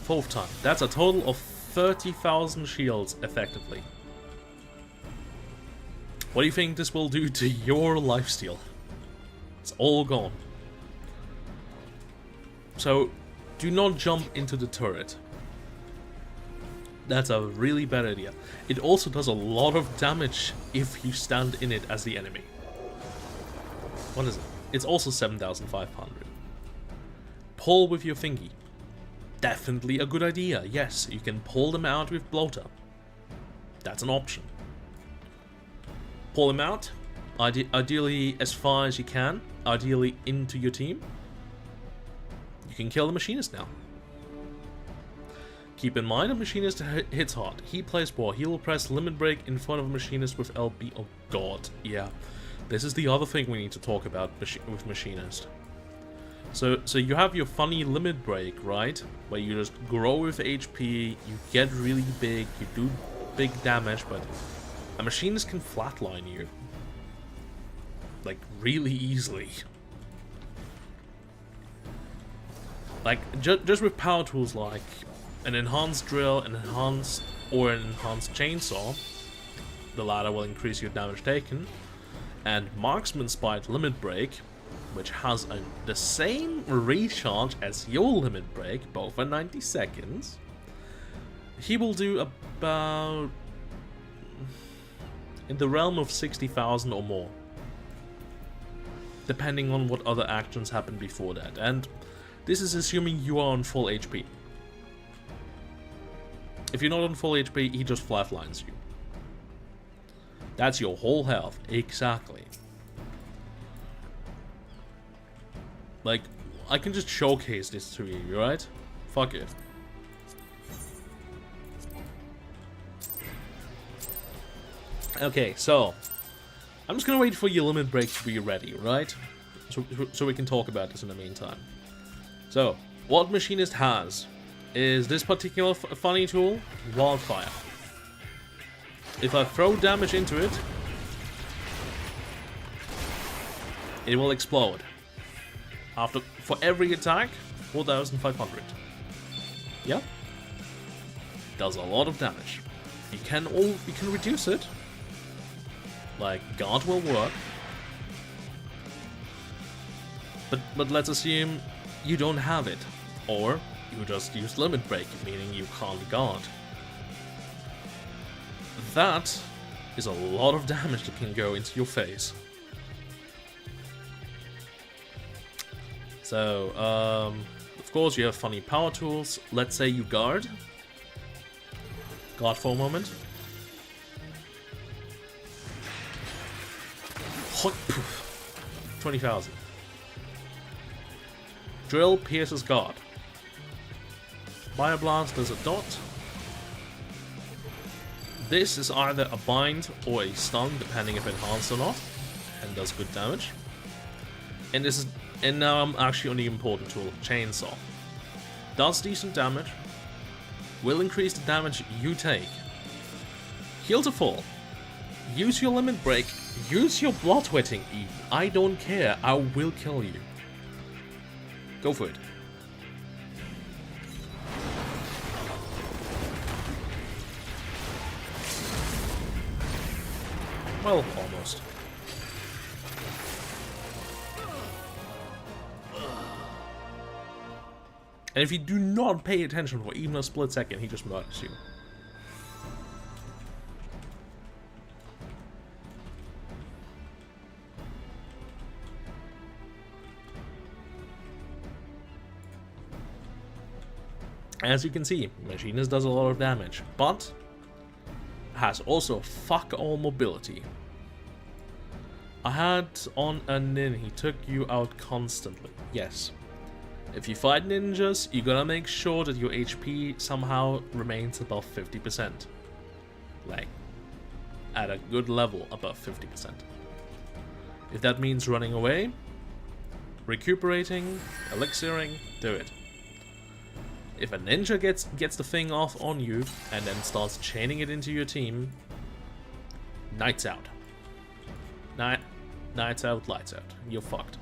Fourth time. That's a total of 30,000 shields, effectively. What do you think this will do to your lifesteal? It's all gone. So, do not jump into the turret. That's a really bad idea. It also does a lot of damage if you stand in it as the enemy. What is it? It's also 7,500. Pull with your thingy. Definitely a good idea. Yes, you can pull them out with bloater. That's an option. Pull them out. Ideally as far as you can. Ideally into your team. You can kill the machinist now. Keep in mind, a machinist hits hard. He plays poor. He will press limit break in front of a machinist with LB. Oh god, yeah. This is the other thing we need to talk about with machinist. So you have your funny limit break, right? Where you just grow with HP, you get really big, you do big damage, but a machinist can flatline you. Like, really easily. Like, just with power tools like an enhanced drill, an enhanced chainsaw, the latter will increase your damage taken, and marksman's bite limit break, which has the same recharge as your limit break, both for 90 seconds. He will do about in the realm of 60,000 or more, depending on what other actions happen before that, and this is assuming you are on full HP. If you're not on full HP, he just flatlines you. That's your whole health, exactly. Like, I can just showcase this to you, right? Fuck it. Okay, so I'm just gonna wait for your limit break to be ready, right? So we can talk about this in the meantime. So, what Machinist has is this particular funny tool, Wildfire. If I throw damage into it, it will explode. For every attack, 4,500. Yeah? Does a lot of damage. You can reduce it. Like, guard will work. But let's assume you don't have it. Or you just use limit break, meaning you can't guard. That is a lot of damage that can go into your face. So, of course you have funny power tools. Let's say you guard. Guard for a moment. 20,000. Drill pierces guard. Bioblast does a dot. This is either a bind or a stun, depending if enhanced or not, and does good damage. And this is And now I'm actually on the important tool, Chainsaw. Does decent damage, will increase the damage you take. Heal to full. Use your limit break, use your bloodwetting even. I don't care, I will kill you. Go for it. Well, almost. And if you do not pay attention for even a split second, he just murders you. As you can see, Machinist does a lot of damage, but has also fuck all mobility. I had on a nin, he took you out constantly. Yes. If you fight ninjas, you gotta make sure that your HP somehow remains above 50%. Like, at a good level above 50%. If that means running away, recuperating, elixiring, do it. If a ninja gets the thing off on you and then starts chaining it into your team, nights out. Nights out, lights out. You're fucked.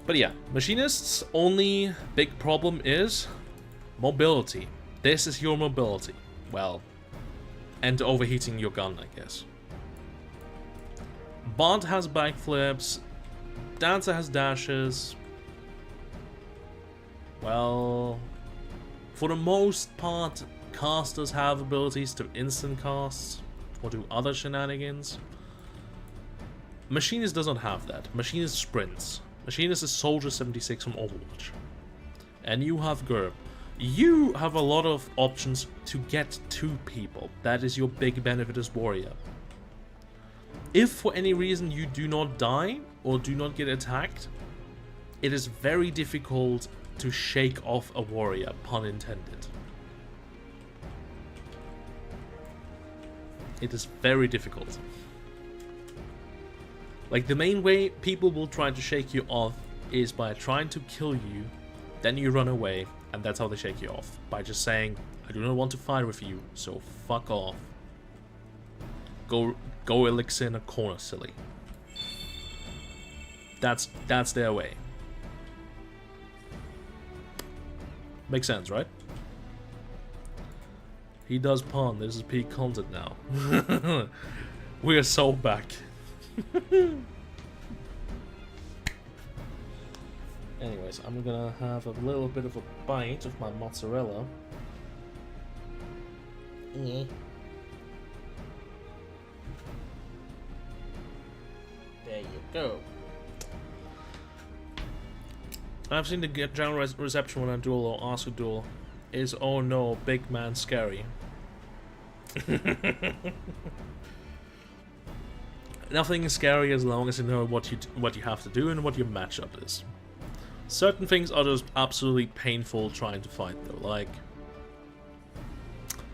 But yeah, Machinist's only big problem is mobility. This is your mobility. Well, and overheating your gun, I guess. Bond has backflips. Dancer has dashes. Well, for the most part, casters have abilities to instant cast or do other shenanigans. Machinist doesn't have that. Machinist sprints. Machinist is Soldier 76 from Overwatch. And you have Gerb. You have a lot of options to get to people. That is your big benefit as Warrior. If for any reason you do not die or do not get attacked, it is very difficult to shake off a Warrior, pun intended. It is very difficult. Like, the main way people will try to shake you off is by trying to kill you, then you run away, and that's how they shake you off. By just saying, I do not want to fight with you, so fuck off. Go elixir in a corner, silly. That's their way. Makes sense, right? He does pawn. This is peak content now. We are so back. Anyways, I'm gonna have a little bit of a bite of my mozzarella. There you go. I've seen the general reception when I duel or ask a duel is, oh no, big man scary. Nothing is scary as long as you know what you have to do and what your matchup is. Certain things are just absolutely painful trying to fight though, like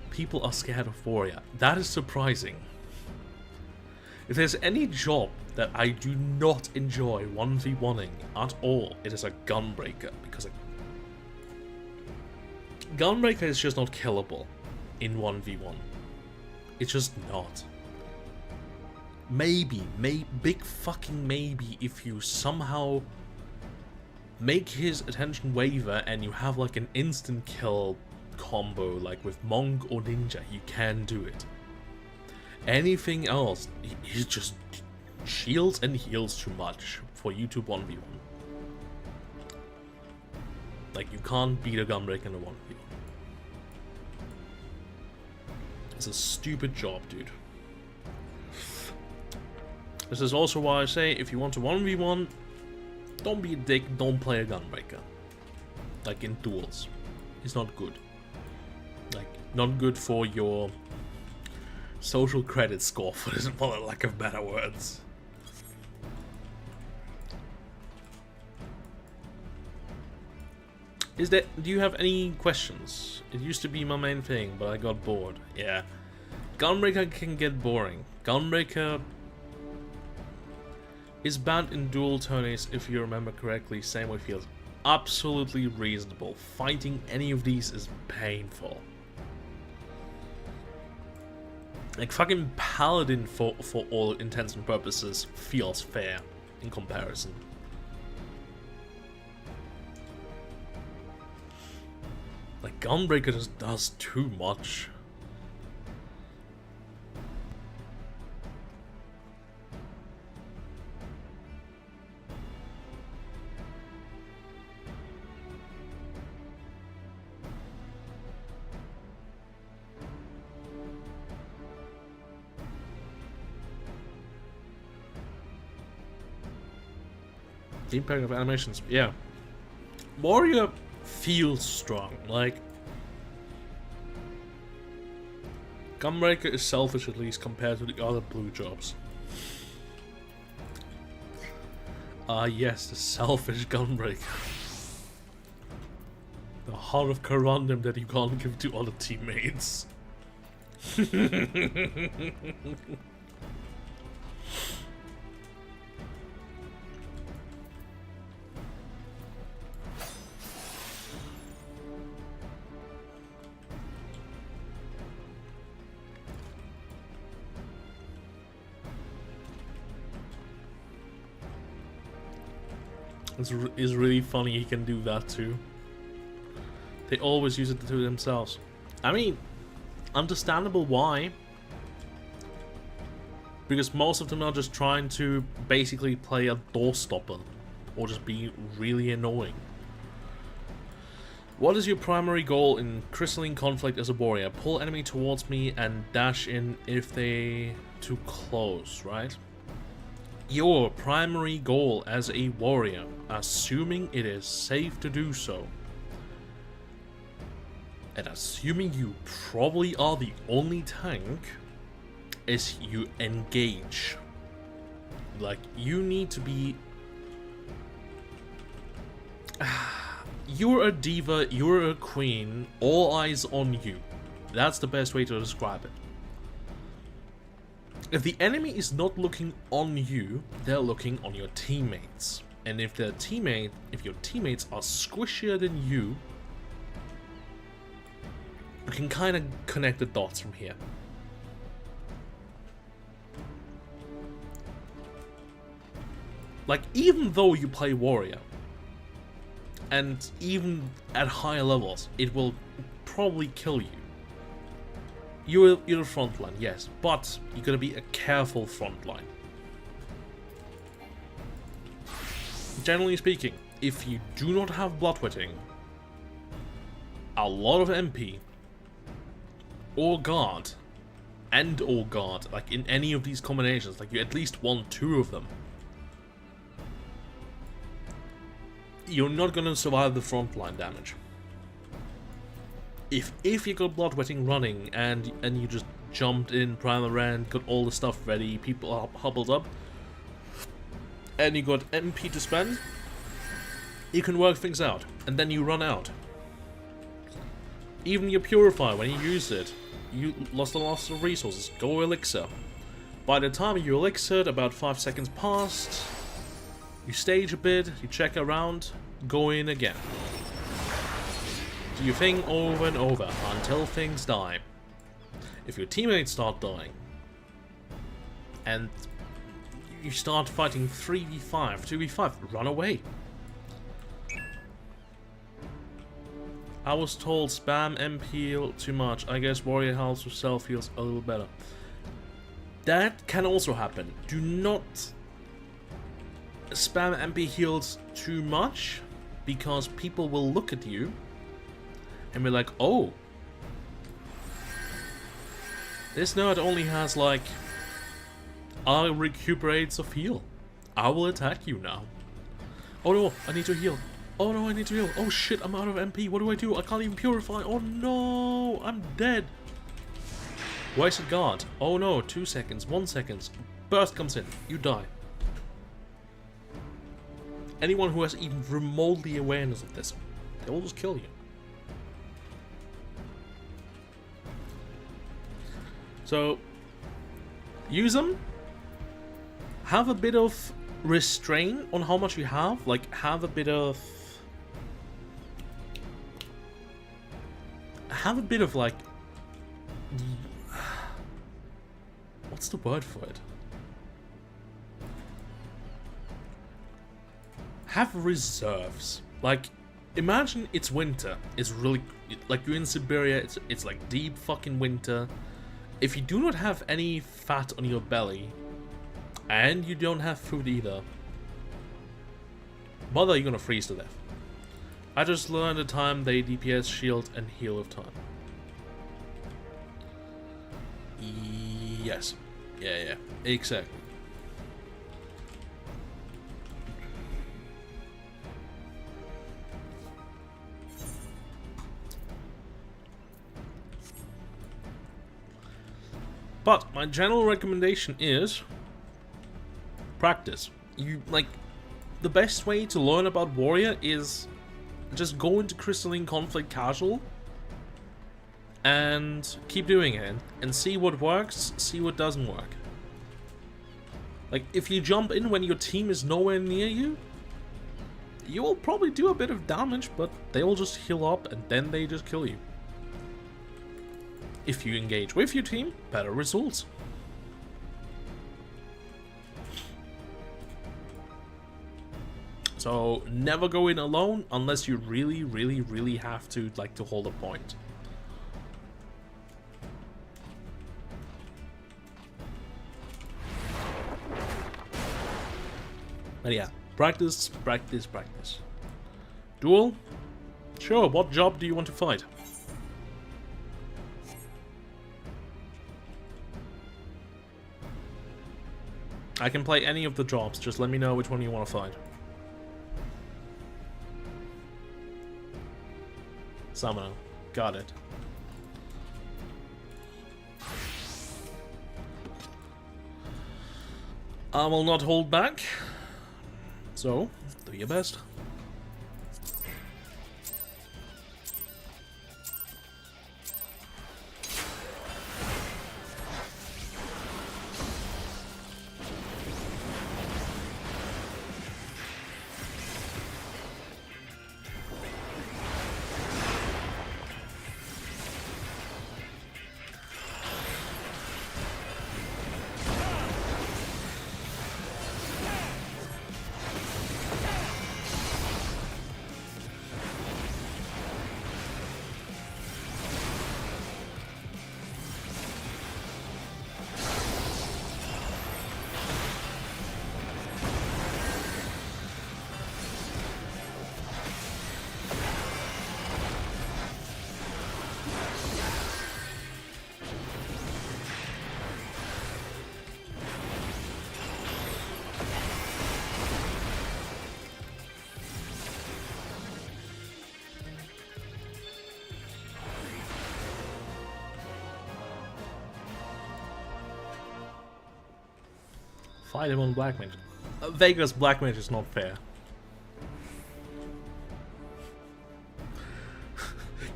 people are scared of Warrior. That is surprising. If there's any job that I do not enjoy 1v1ing at all, it is a Gunbreaker, because a Gunbreaker is just not killable in 1v1. It's just not. Maybe, big fucking maybe, if you somehow make his attention waver and you have like an instant kill combo like with Monk or Ninja, you can do it. Anything else, he just shields and heals too much for you to 1v1. Like, you can't beat a Gunbreaker in a 1v1. It's a stupid job, dude. This is also why I say, if you want to 1v1, don't be a dick, don't play a Gunbreaker. Like in duels. It's not good. Like, not good for your social credit score, for lack of better words. Do you have any questions? It used to be my main thing, but I got bored. Yeah. Gunbreaker can get boring. Gunbreaker is banned in dual tourneys, if you remember correctly. Same way feels absolutely reasonable. Fighting any of these is painful. Like fucking Paladin for all intents and purposes feels fair in comparison. Like Gunbreaker just does too much. The impact of animations, yeah. Warrior feels strong, like Gunbreaker is selfish, at least compared to the other blue jobs. Ah yes, the selfish Gunbreaker. The heart of Corundum that you can't give to other teammates. It's really funny he can do that too. They always use it to themselves. I mean, understandable why. Because most of them are just trying to basically play a door stopper. Or just be really annoying. What is your primary goal in Crystalline Conflict as a warrior? Pull enemy towards me and dash in if they too close, right? Your primary goal as a warrior, assuming it is safe to do so, and assuming you probably are the only tank, is you engage. Like, you need to be... You're a diva, you're a queen, all eyes on you. That's the best way to describe it. If the enemy is not looking on you, they're looking on your teammates. And if your teammates are squishier than you can kind of connect the dots from here. Like, even though you play warrior, and even at higher levels, it will probably kill you. You're the frontline, yes, but you gotta be a careful frontline. Generally speaking, if you do not have bloodwetting, a lot of MP or guard or guard, like in any of these combinations, like you at least want 2 of them, you're not gonna survive the frontline damage. If you got bloodwetting running and you just jumped in primer rand, got all the stuff ready, people are hobbled up, and you got MP to spend, you can work things out, and then you run out. Even your purifier, when you used it, you lost a lot of resources. Go elixir. By the time you elixired, about 5 seconds passed, you stage a bit, you check around, go in again. Do your thing over and over until things die. If your teammates start dying and you start fighting 3v5, 2v5, run away. I was told spam MP too much. I guess warrior health yourself feels a little better. That can also happen. Do not spam MP heals too much, because people will look at you and be like, oh, this nerd only has like recuperates of heal. I will attack you now. Oh no, I need to heal. Oh no, I need to heal. Oh shit, I'm out of MP. What do? I can't even purify. Oh no, I'm dead. Wasted guard. Oh no, 2 seconds, 1 second. Burst comes in. You die. Anyone who has even remotely awareness of this, they will just kill you. So, use them. Have a bit of restrain on how much you have. Like, have a bit of like, what's the word for it? Have reserves. Like, imagine it's winter. It's really, like, you're in Siberia. It's like deep fucking winter. If you do not have any fat on your belly, and you don't have food either, brother, you're gonna freeze to death. I just learned the time they DPS, shield, and heal with time. Yes. Yeah, exactly. But my general recommendation is practice. You, like, the best way to learn about Warrior is just go into Crystalline Conflict casual and keep doing it and see what works, see what doesn't work. Like, if you jump in when your team is nowhere near you, you will probably do a bit of damage, but they will just heal up and then they just kill you. If you engage with your team, better results. So never go in alone unless you really have to, like, to hold a point. But yeah, practice. Duel? Sure, what job do you want to fight? I can play any of the jobs, just let me know which one you want to fight. Summoner. Got it. I will not hold back. So, do your best. Fight him on Black Mage. Vega's Black Mage is not fair.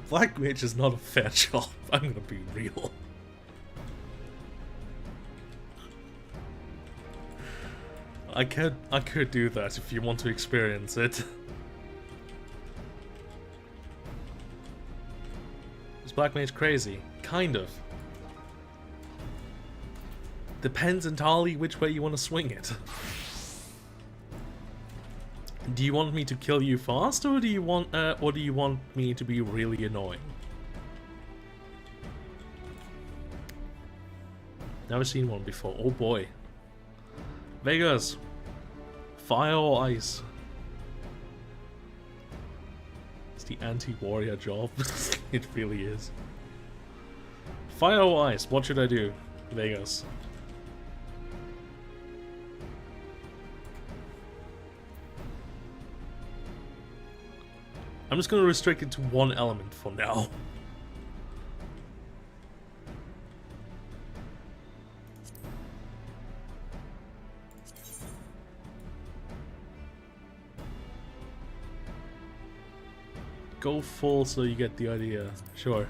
Black Mage is not a fair job. I'm gonna be real. I could do that if you want to experience it. Is Black Mage crazy? Kind of. Depends entirely which way you want to swing it. Do you want me to kill you fast, or do you want me to be really annoying? Never seen one before. Oh boy. Vegas, fire or ice? It's the anti-warrior job. It really is. Fire or ice? What should I do, Vegas? I'm just going to restrict it to one element for now. Go full so you get the idea. Sure.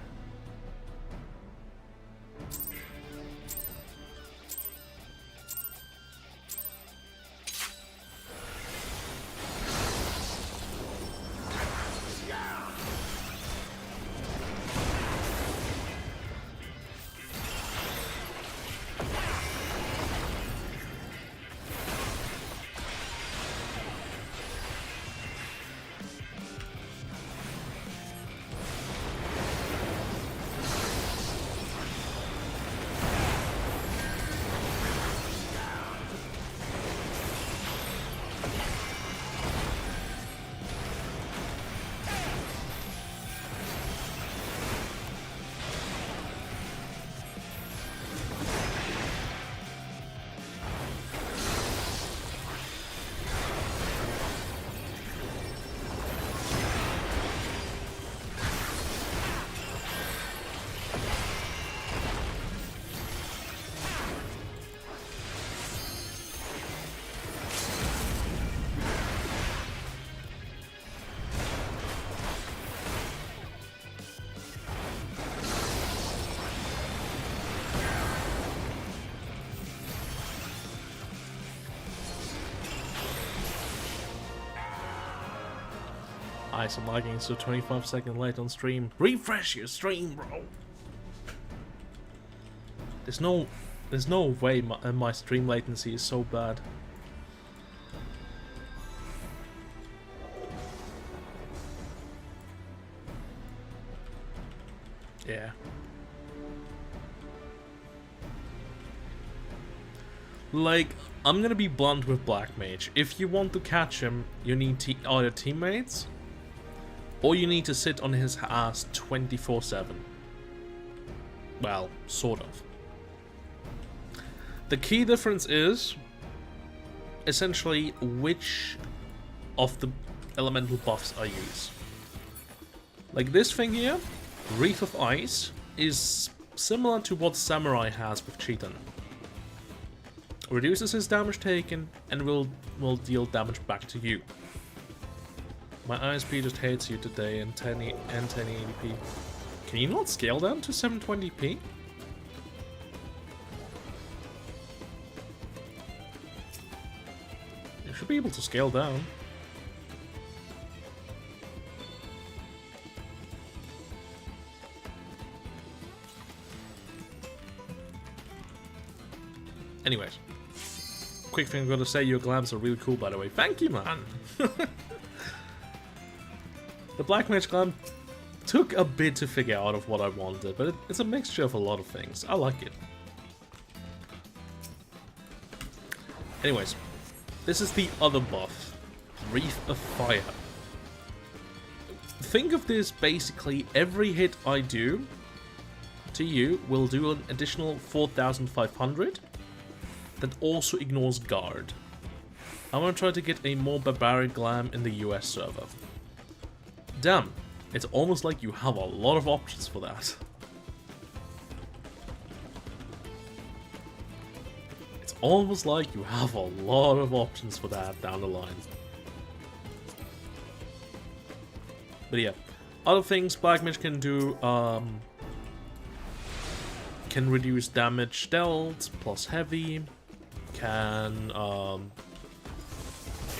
Ice, I'm lagging, so 25-second late on stream. Refresh your stream, bro! There's no way my stream latency is so bad. Yeah. Like, I'm gonna be blunt with Black Mage. If you want to catch him, you need either teammates, or you need to sit on his ass 24/7. Well, sort of. The key difference is essentially which of the elemental buffs I use. Like this thing here, Wreath of Ice, is similar to what Samurai has with Cheetan. Reduces his damage taken and will deal damage back to you. My ISP just hates you today in 1080p. Can you not scale down to 720p? You should be able to scale down. Anyways, quick thing I've got to say, your glams are really cool, by the way. Thank you, man! The Black Mage glam took a bit to figure out of what I wanted, but it's a mixture of a lot of things. I like it. Anyways, this is the other buff, Wreath of Fire. Think of this basically, every hit I do to you will do an additional 4,500. That also ignores guard. I want to try to get a more barbaric glam in the US server. Damn, it's almost like you have a lot of options for that. It's almost like you have a lot of options for that down the line. But yeah, other things Black Mage can do, can reduce damage dealt plus heavy. Can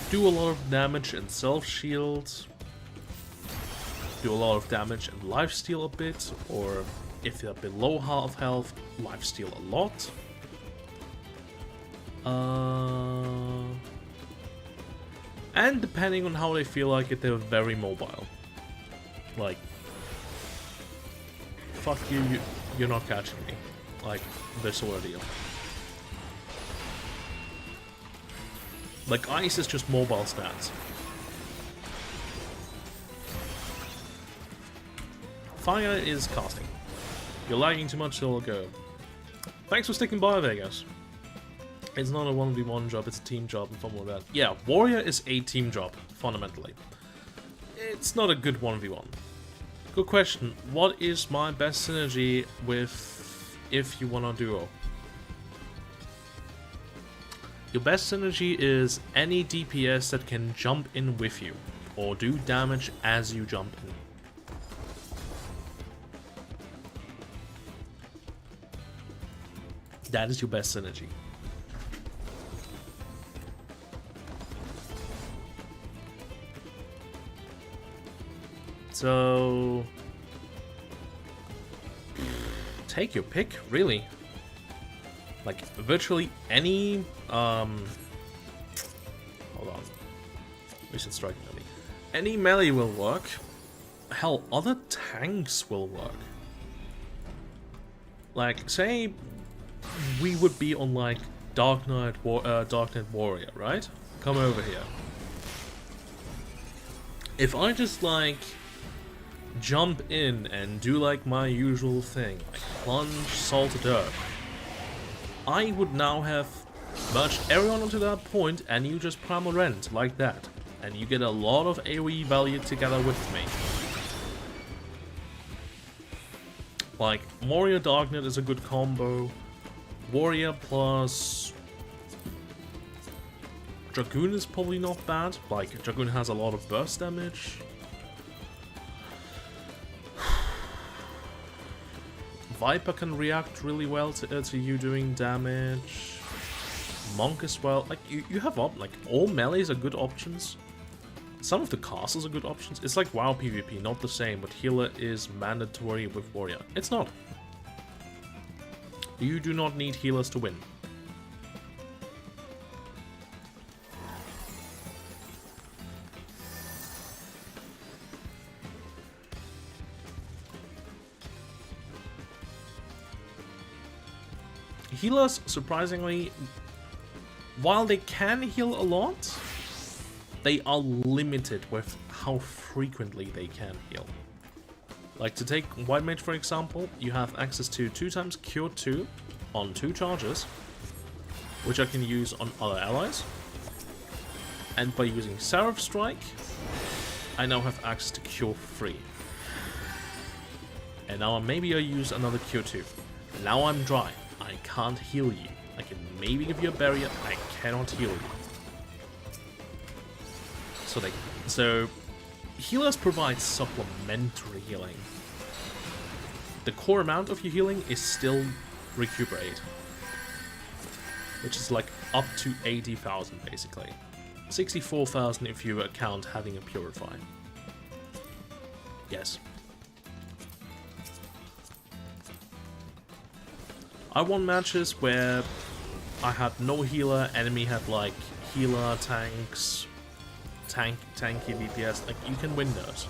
do a lot of damage and self-shield, do a lot of damage and lifesteal a bit, or if they're below half health, lifesteal a lot. And depending on how they feel like it, they're very mobile. Like, fuck you, you're not catching me. Like, this sort of deal. Like, Ice is just mobile stats. Fire is casting. You're lagging too much, so I'll go. Thanks for sticking by, Vegas. It's not a 1v1 job, it's a team job and something like that. Yeah, Warrior is a team job, fundamentally. It's not a good 1v1. Good question. What is my best synergy with if you want a duo? Your best synergy is any DPS that can jump in with you, or do damage as you jump in. That is your best synergy. So, take your pick, really. Like, virtually any, hold on. We should strike melee. Any melee will work. Hell, other tanks will work. Like, say we would be on, like, Dark Knight Warrior, right? Come over here. If I just, like, jump in and do, like, my usual thing, like plunge, salted earth, I would now have merged everyone onto that point, and you just primal rent like that, and you get a lot of AoE value together with me. Like, Warrior Darknet is a good combo. Warrior plus Dragoon is probably not bad. Like, Dragoon has a lot of burst damage. Viper can react really well to you doing damage. Monk as well. Like, you have like all melees are good options. Some of the castles are good options. It's like WoW PvP, not the same, but healer is mandatory with warrior. It's not. You do not need healers to win. Healers, surprisingly, while they can heal a lot, they are limited with how frequently they can heal. Like to take White Mage for example, you have access to 2x Cure 2 on 2 charges, which I can use on other allies. And by using Seraph Strike, I now have access to Cure 3. And now maybe I use another Cure 2. Now I'm dry. I can't heal you. I can maybe give you a barrier. I cannot heal you. So healers provide supplementary healing. The core amount of your healing is still recuperate, which is like up to 80,000 basically. 64,000 if you account having a purify. Yes. I won matches where I had no healer, enemy had like healer, tanks, tanky DPS, like you can win those.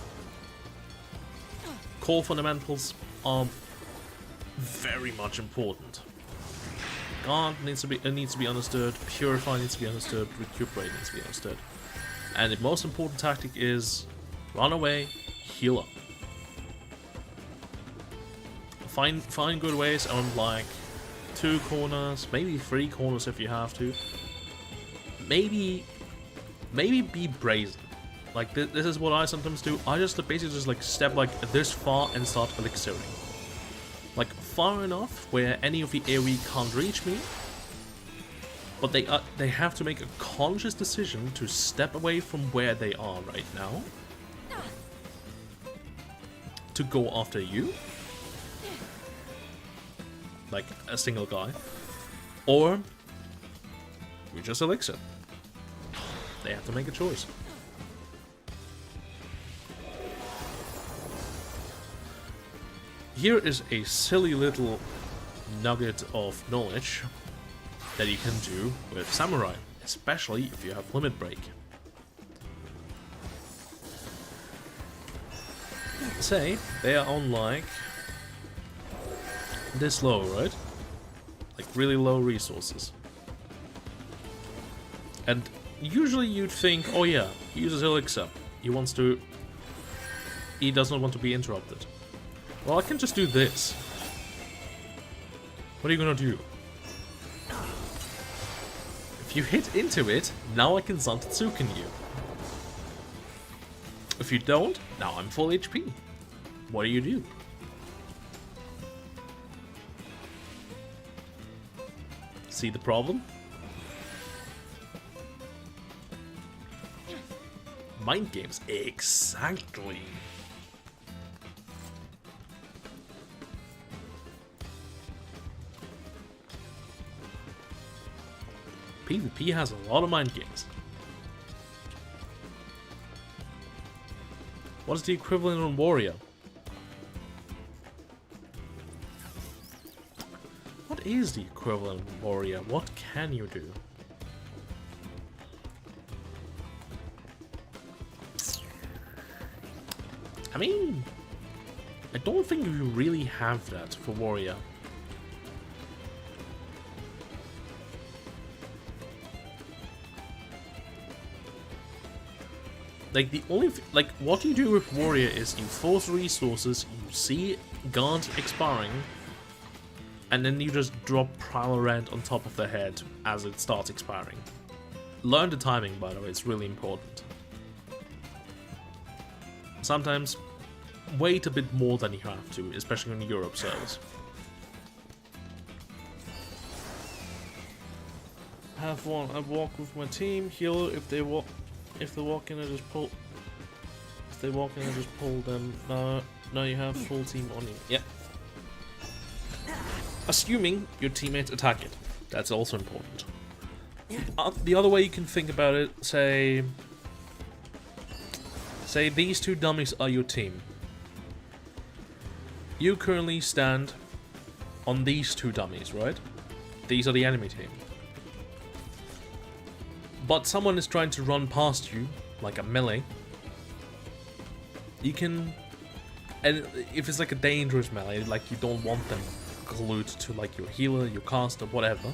Core fundamentals are very much important. Guard needs to be understood, Purify needs to be understood, Recuperate needs to be understood. And the most important tactic is run away, heal up. Find good ways on like 2 corners, maybe 3 corners if you have to. Maybe be brazen. Like this is what I sometimes do. I just basically just like step like this far and start elixiring. Like far enough where any of the AoE can't reach me. But they have to make a conscious decision to step away from where they are right now to go after you. Like a single guy, or we just elixir. They have to make a choice. Here is a silly little nugget of knowledge that you can do with Samurai, especially if you have Limit Break. Say they are on like this low, right? Like really low resources. And usually you'd think, oh yeah, he uses elixir. He doesn't want to be interrupted. Well, I can just do this. What are you gonna do? If you hit into it, now I can Zantetsuken you. If you don't, now I'm full HP. What do you do? See the problem? Mind games, exactly. PvP has a lot of mind games. What is the equivalent on Warrior? What is the equivalent of Warrior? What can you do? I mean, I don't think you really have that for Warrior. Like the only like what you do with Warrior is you force resources, you see guards expiring, and then you just drop Primal Rend on top of the head as it starts expiring. Learn the timing, by the way, it's really important. Sometimes wait a bit more than you have to, especially on Europe servers. Have one. I walk with my team. Heal if they walk. If they walk in, I just pull. If they walk in, I just pull them. No, you have full team on you. Yeah. Assuming your teammates attack it. That's also important. The other way you can think about it, say, say these two dummies are your team. You currently stand on these two dummies, right? These are the enemy team. But someone is trying to run past you, like a melee. You can... And if it's like a dangerous melee, like you don't want them glued to like your healer, your caster, whatever,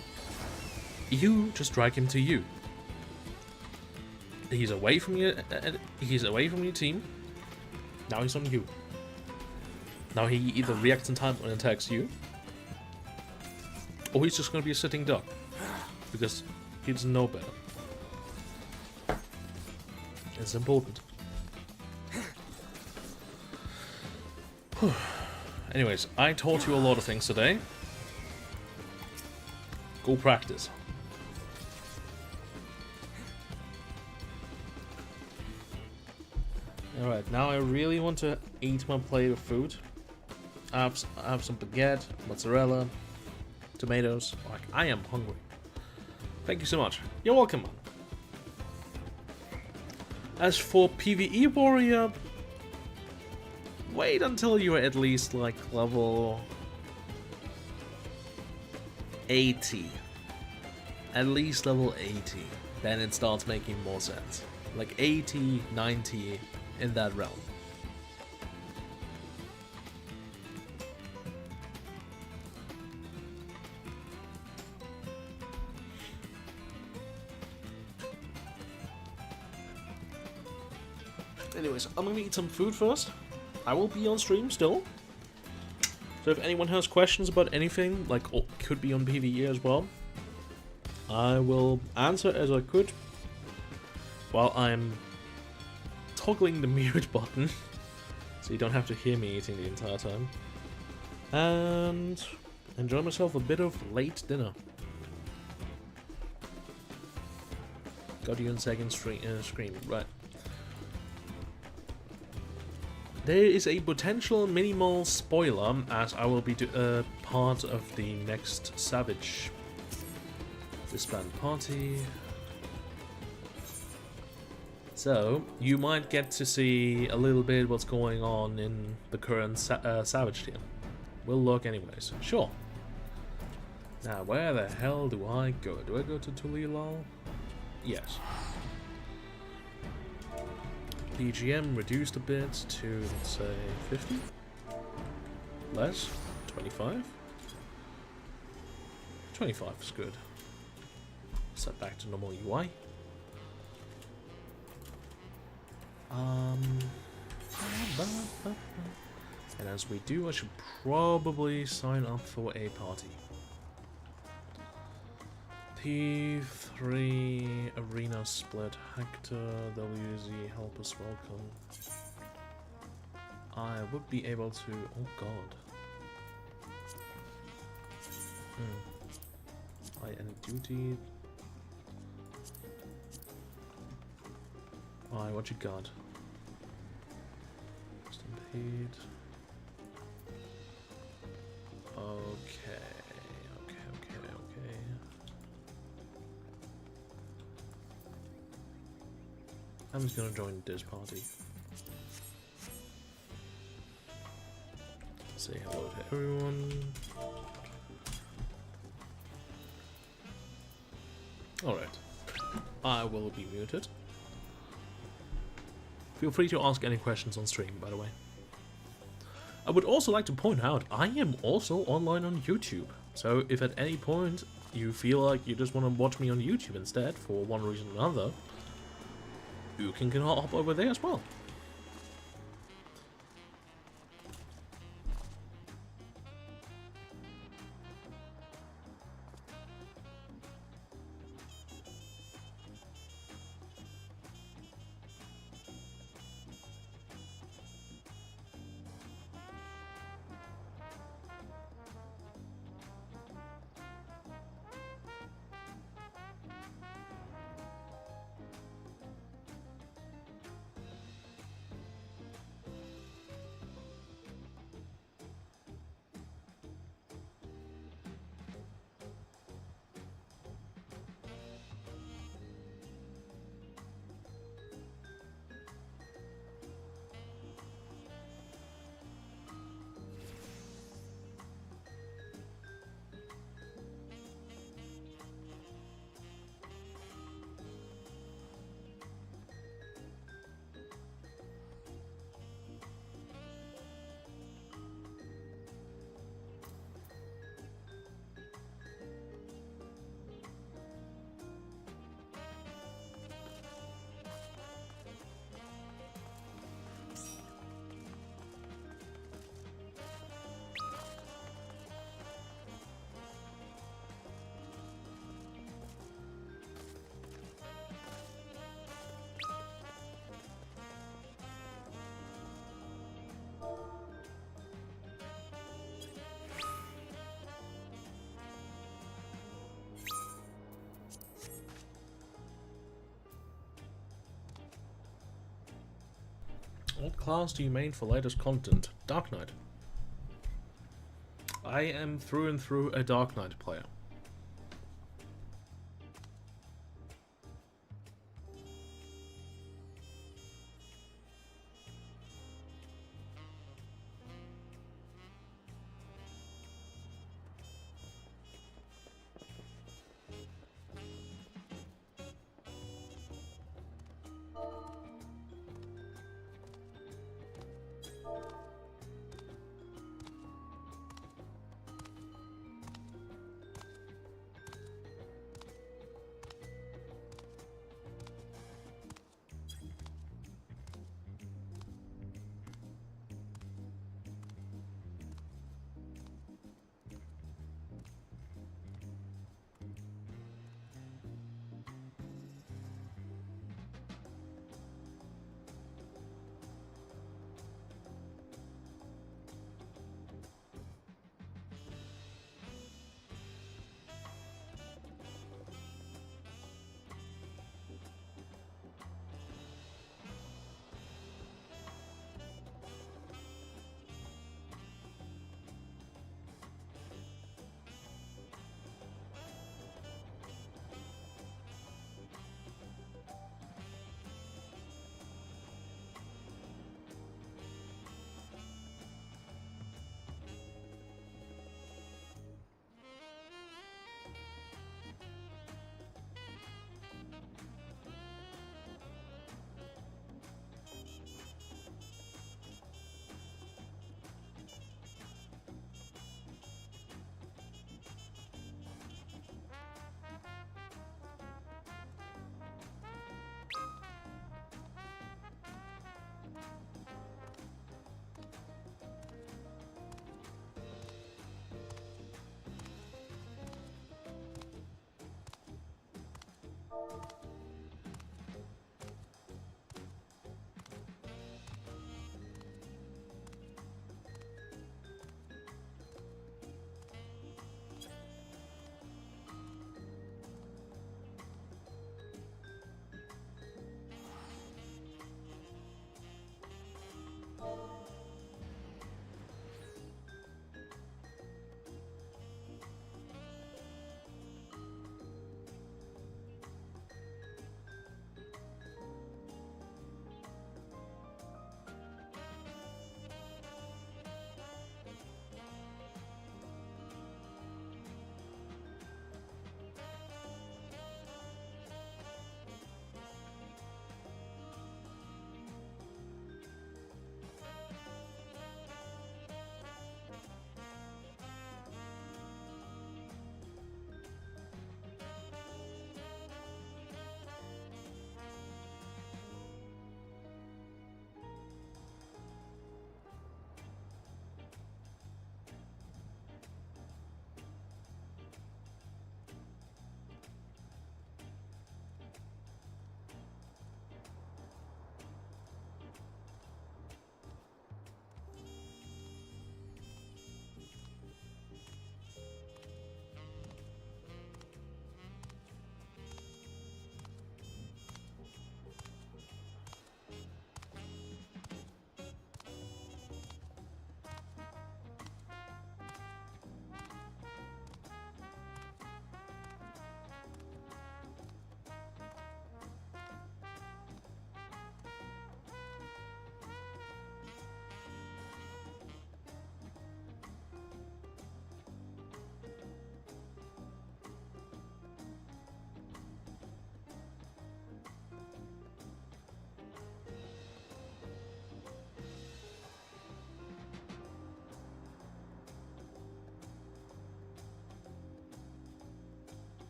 you just drag him to you. He's away from you. He's away from your team. Now he's on you. Now he either reacts in time and attacks you, or he's just gonna be a sitting duck because he doesn't know better. It's important. Anyways, I taught you a lot of things today. Go practice. Alright, now I really want to eat my plate of food. I have some baguette, mozzarella, tomatoes. Like, I am hungry. Thank you so much. You're welcome. As for PVE warrior, wait until you're at least like level 80. At least level 80. Then it starts making more sense. Like 80, 90, in that realm. Anyways, I'm gonna eat some food first. I will be on stream still. So if anyone has questions about anything, like could be on PvE as well, I will answer as I could while I'm toggling the mute button, so you don't have to hear me eating the entire time. And enjoy myself a bit of late dinner. Got you in second screen, right. There is a potential minimal spoiler, as I will be part of the next Savage disband party. So, you might get to see a little bit what's going on in the current Savage team. We'll look anyways. Sure. Now, where the hell do I go? Do I go to Tulilal? Yes. BGM reduced a bit to, let's say, 50? Less? 25? 25 is good. Set back to normal UI. And as we do, I should probably sign up for a party. P3 Arena Split. Hector WZ, help us welcome. I would be able to... Oh god. I end duty. Alright, what you got? Stampede. Okay. I'm just gonna join this party. Say hello to everyone. Alright. I will be muted. Feel free to ask any questions on stream, by the way. I would also like to point out, I am also online on YouTube. So if at any point you feel like you just want to watch me on YouTube instead, for one reason or another, you can hop over there as well. What class do you main for latest content? Dark Knight. I am through and through a Dark Knight player.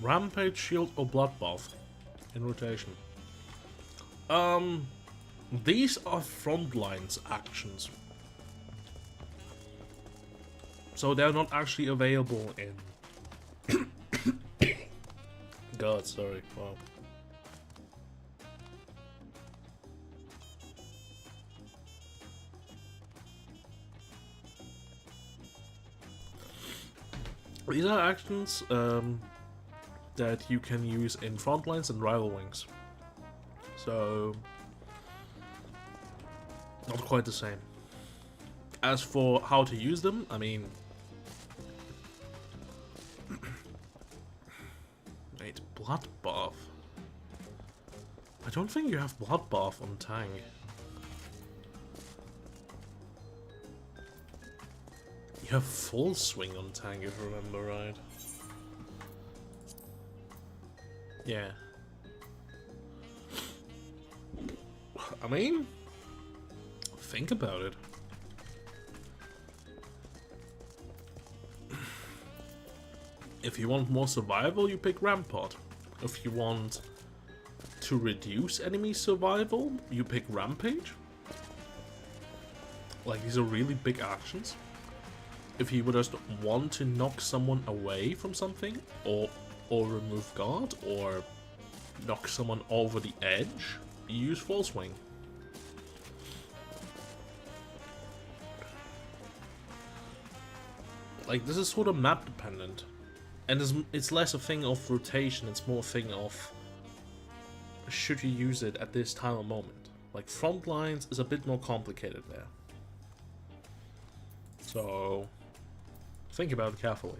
Rampage, Shield, or Bloodbath in rotation. These are frontlines actions, so they're not actually available in God, sorry. Wow. These are actions that you can use in front lines and rival wings. So, not quite the same. As for how to use them, I mean... Wait, Bloodbath? I don't think you have Bloodbath on Tang. You have Full Swing on Tang, if I remember right. Yeah. I mean... Think about it. If you want more survival, you pick Rampart. If you want to reduce enemy survival, you pick Rampage. Like, these are really big actions. If you would just want to knock someone away from something, or remove guard, or knock someone over the edge, you use Full Swing. Like, this is sort of map dependent. And it's less a thing of rotation, it's more a thing of should you use it at this time or moment. Like, front lines is a bit more complicated there. So, think about it carefully.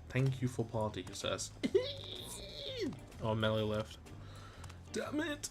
Thank you for party, he says. Oh, melee left. Damn it!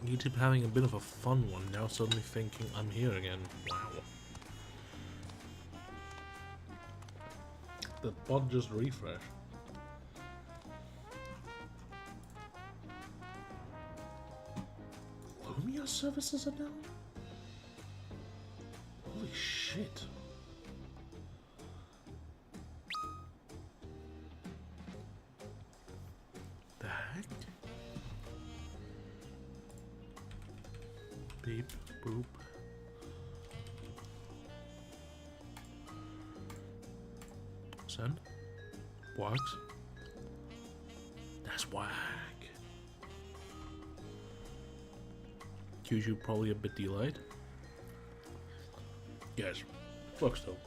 Need to be having a bit of a fun one now, suddenly thinking I'm here again. Wow. The bot just refreshed. Lumia services are down? Holy shit. The heck? Beep, boop. Send. Works. That's whack. QQ probably a bit delayed. Yes. Fuck still.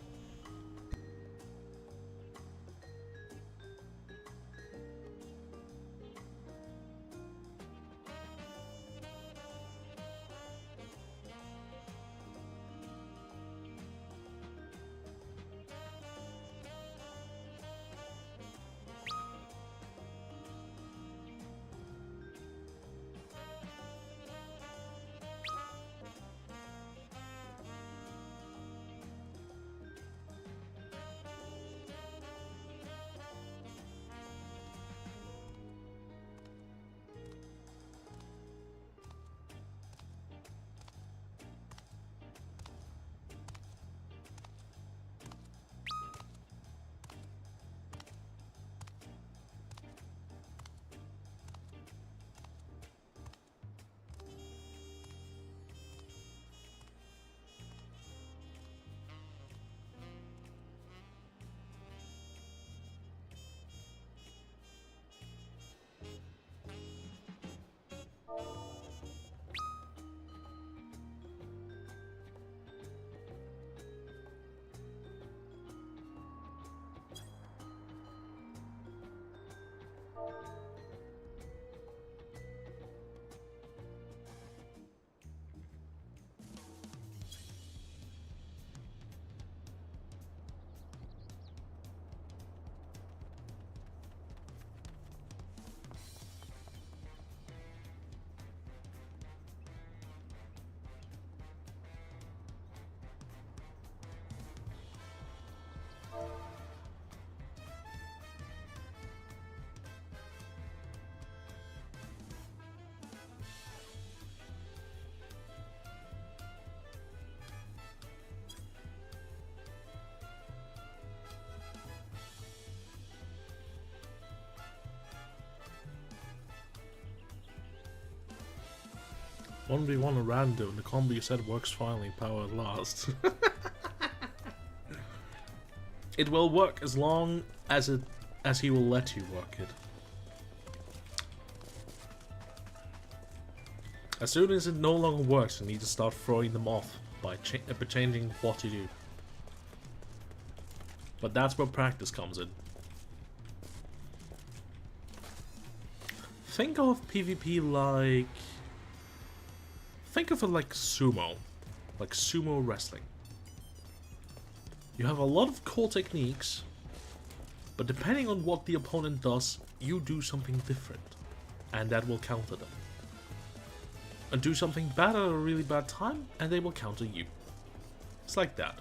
One v one a random. The combo you said works finally. Power at last. It will work as long as he will let you work it. As soon as it no longer works, you need to start throwing them off by changing what you do. But that's where practice comes in. Think of PvP like... Think of it like sumo wrestling. You have a lot of core techniques, but depending on what the opponent does, you do something different, and that will counter them. And do something bad at a really bad time, and they will counter you. It's like that.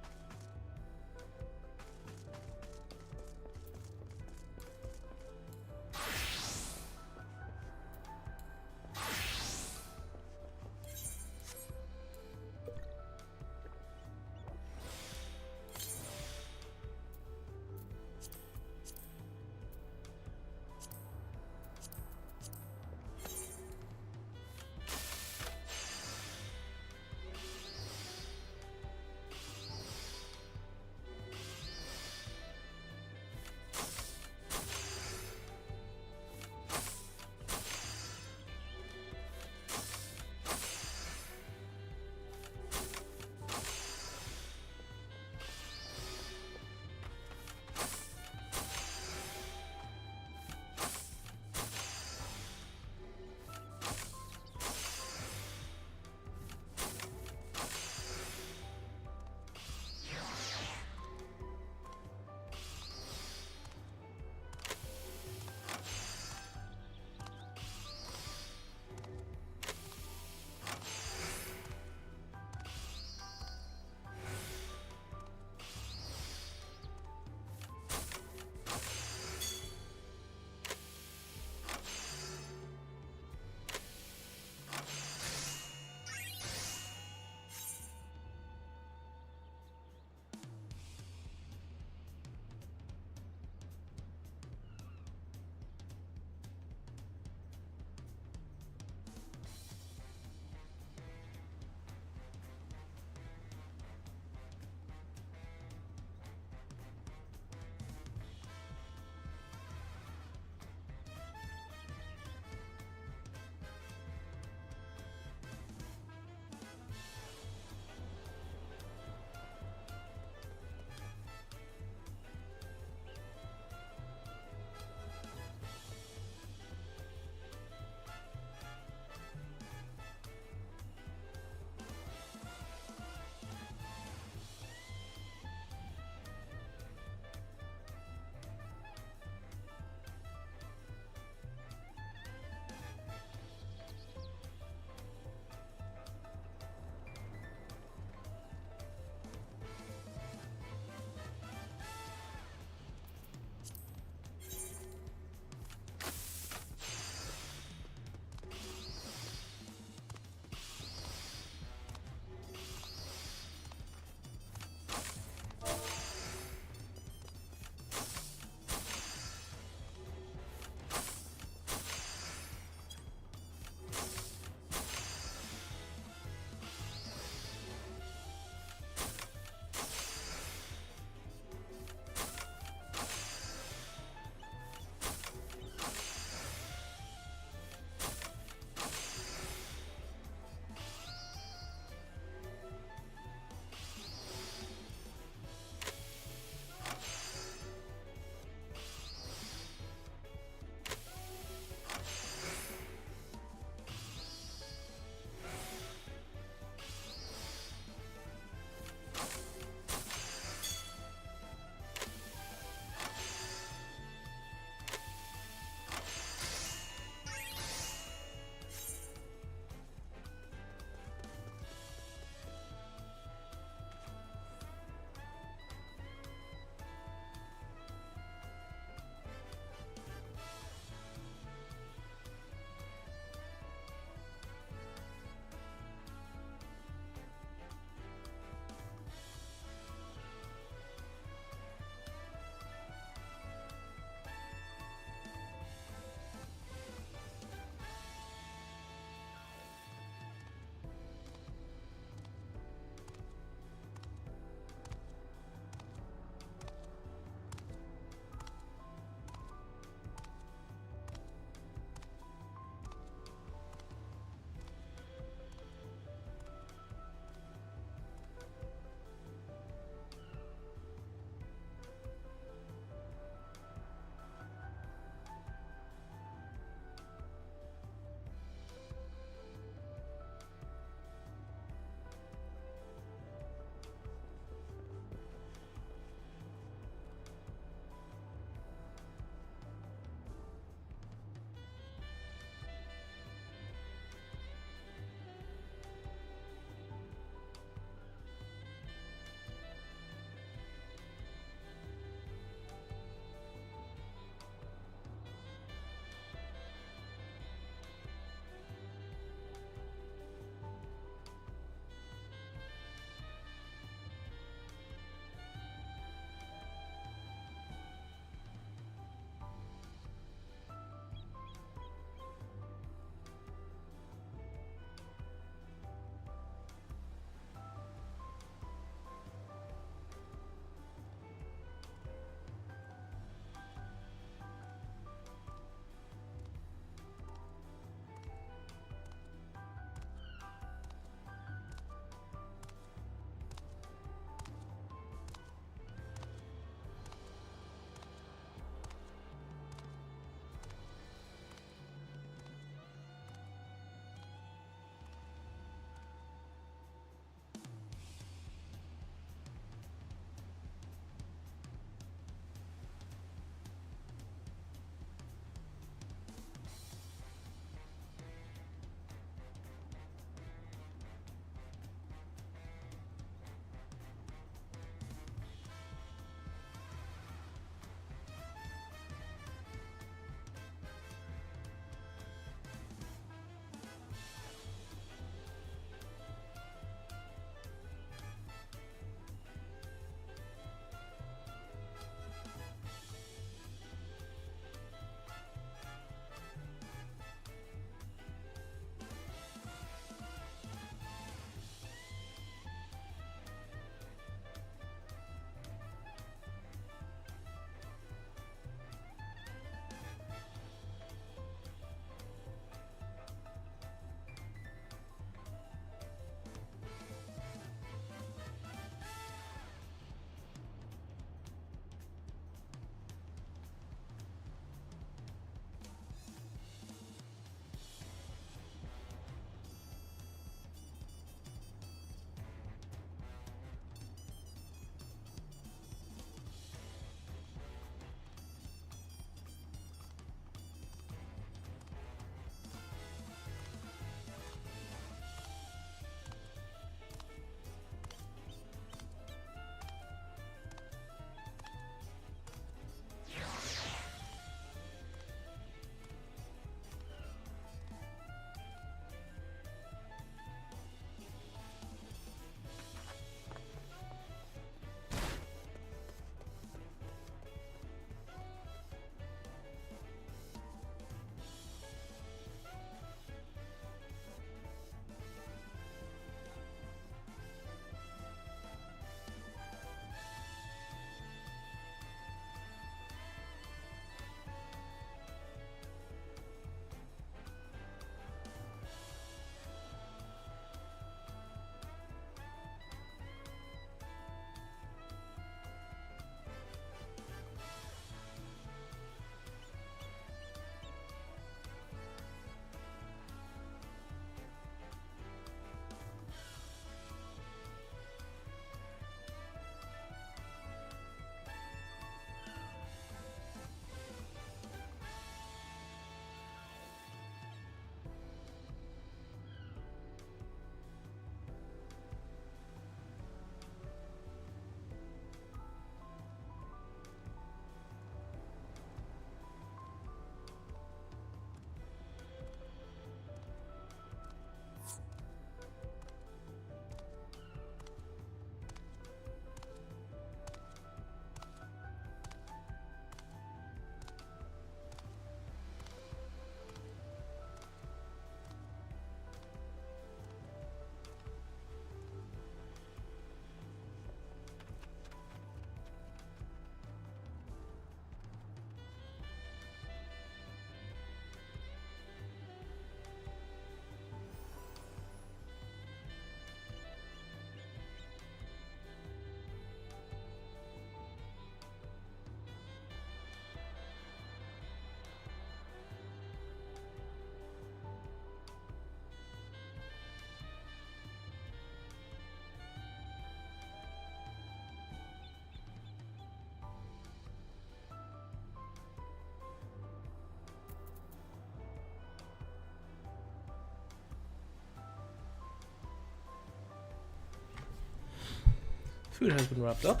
Food has been wrapped up.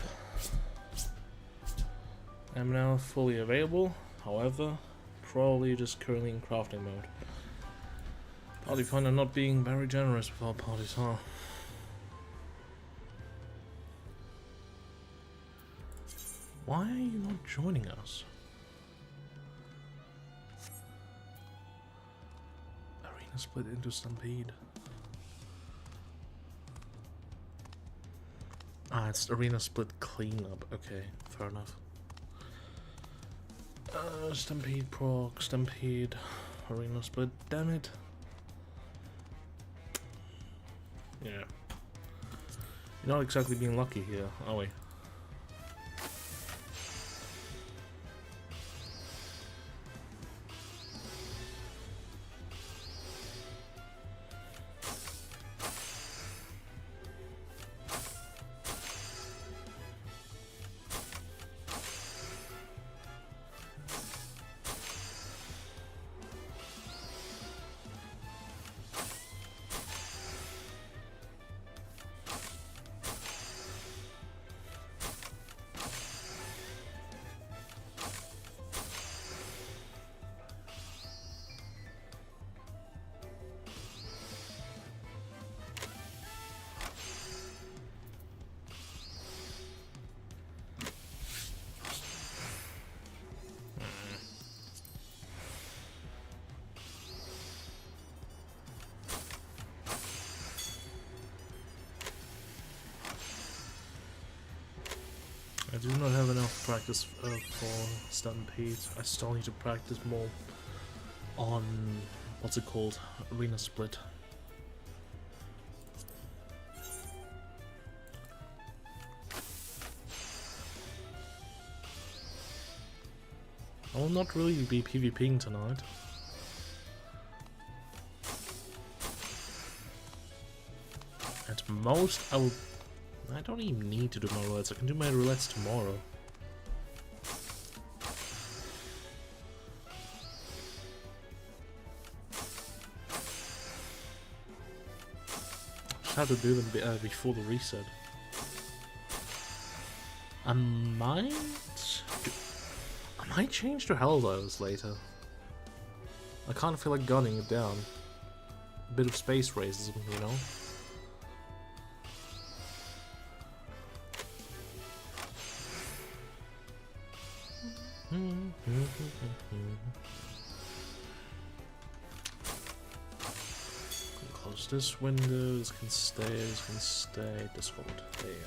I'm now fully available, however, probably just currently in crafting mode. Probably find I'm not being very generous with our parties, huh? Why are you not joining us? Arena split into Stampede. Ah, it's arena split cleanup. Okay, fair enough. Stampede proc, Stampede, arena split. Damn it. Yeah. You're not exactly being lucky here, are we? I do not have enough practice for Stampede. I still need to practice more on, what's it called, arena split. I will not really be PvPing tonight. At most, I don't even need to do my roulettes. I can do my roulettes tomorrow. Just have to do them before the reset. I might change to Helldivers later. I kind of feel like gunning it down. A bit of space racism, you know? Close this window, this can stay, this hold, there you go.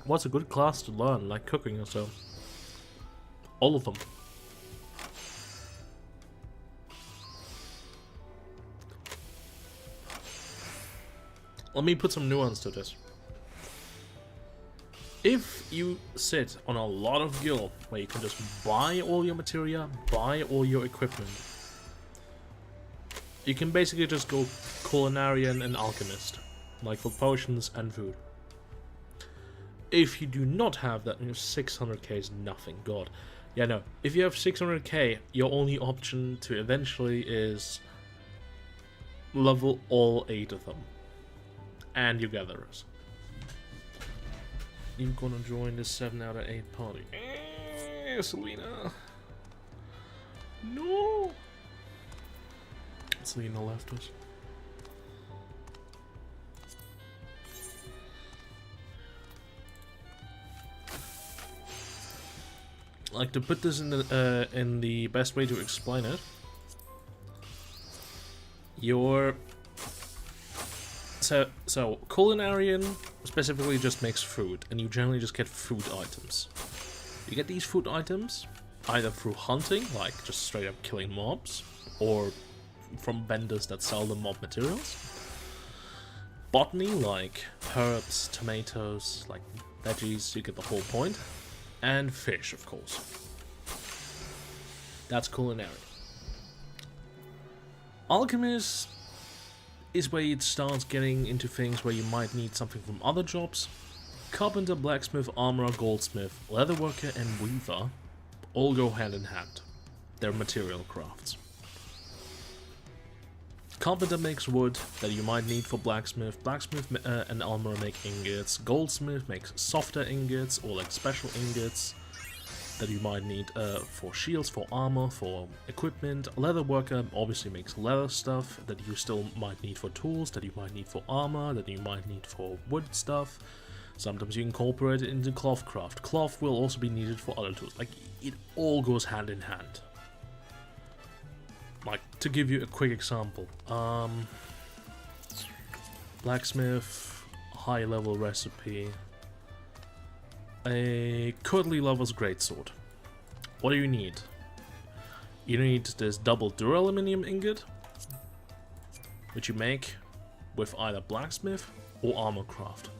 What's a good class to learn, like cooking or so? All of them. Let me put some nuance to this. If you sit on a lot of gil, where you can just buy all your materia, buy all your equipment, you can basically just go culinarian and alchemist, like for potions and food. If you do not have that, 600k is nothing, god. Yeah, no, if you have 600k, your only option to eventually is level all 8 of them. And your gatherers. You're gonna join the 7 out of 8 party. Selena. No. Selena left us. Like, to put this in the best way to explain it, your so culinarian specifically just makes food, and you generally just get food items. You get these food items either through hunting, like just straight up killing mobs, or from vendors that sell the mob materials. Botany, like herbs, tomatoes, like veggies, you get the whole point. And fish, of course. That's culinary. Alchemist is where it starts getting into things where you might need something from other jobs. Carpenter, blacksmith, armorer, goldsmith, leatherworker, and weaver all go hand in hand. They're material crafts. Carpenter makes wood that you might need for blacksmith. Blacksmith and armorer make ingots. Goldsmith makes softer ingots or like special ingots that you might need for shields, for armor, for equipment. Leatherworker obviously makes leather stuff that you still might need for tools, that you might need for armor, that you might need for wood stuff. Sometimes you incorporate it into cloth craft. Cloth will also be needed for other tools. Like, it all goes hand in hand. Like, to give you a quick example, blacksmith, high level recipe, a currently levels greatsword. What do you need? You need this double duraluminum ingot, which you make with either blacksmith or armor craft.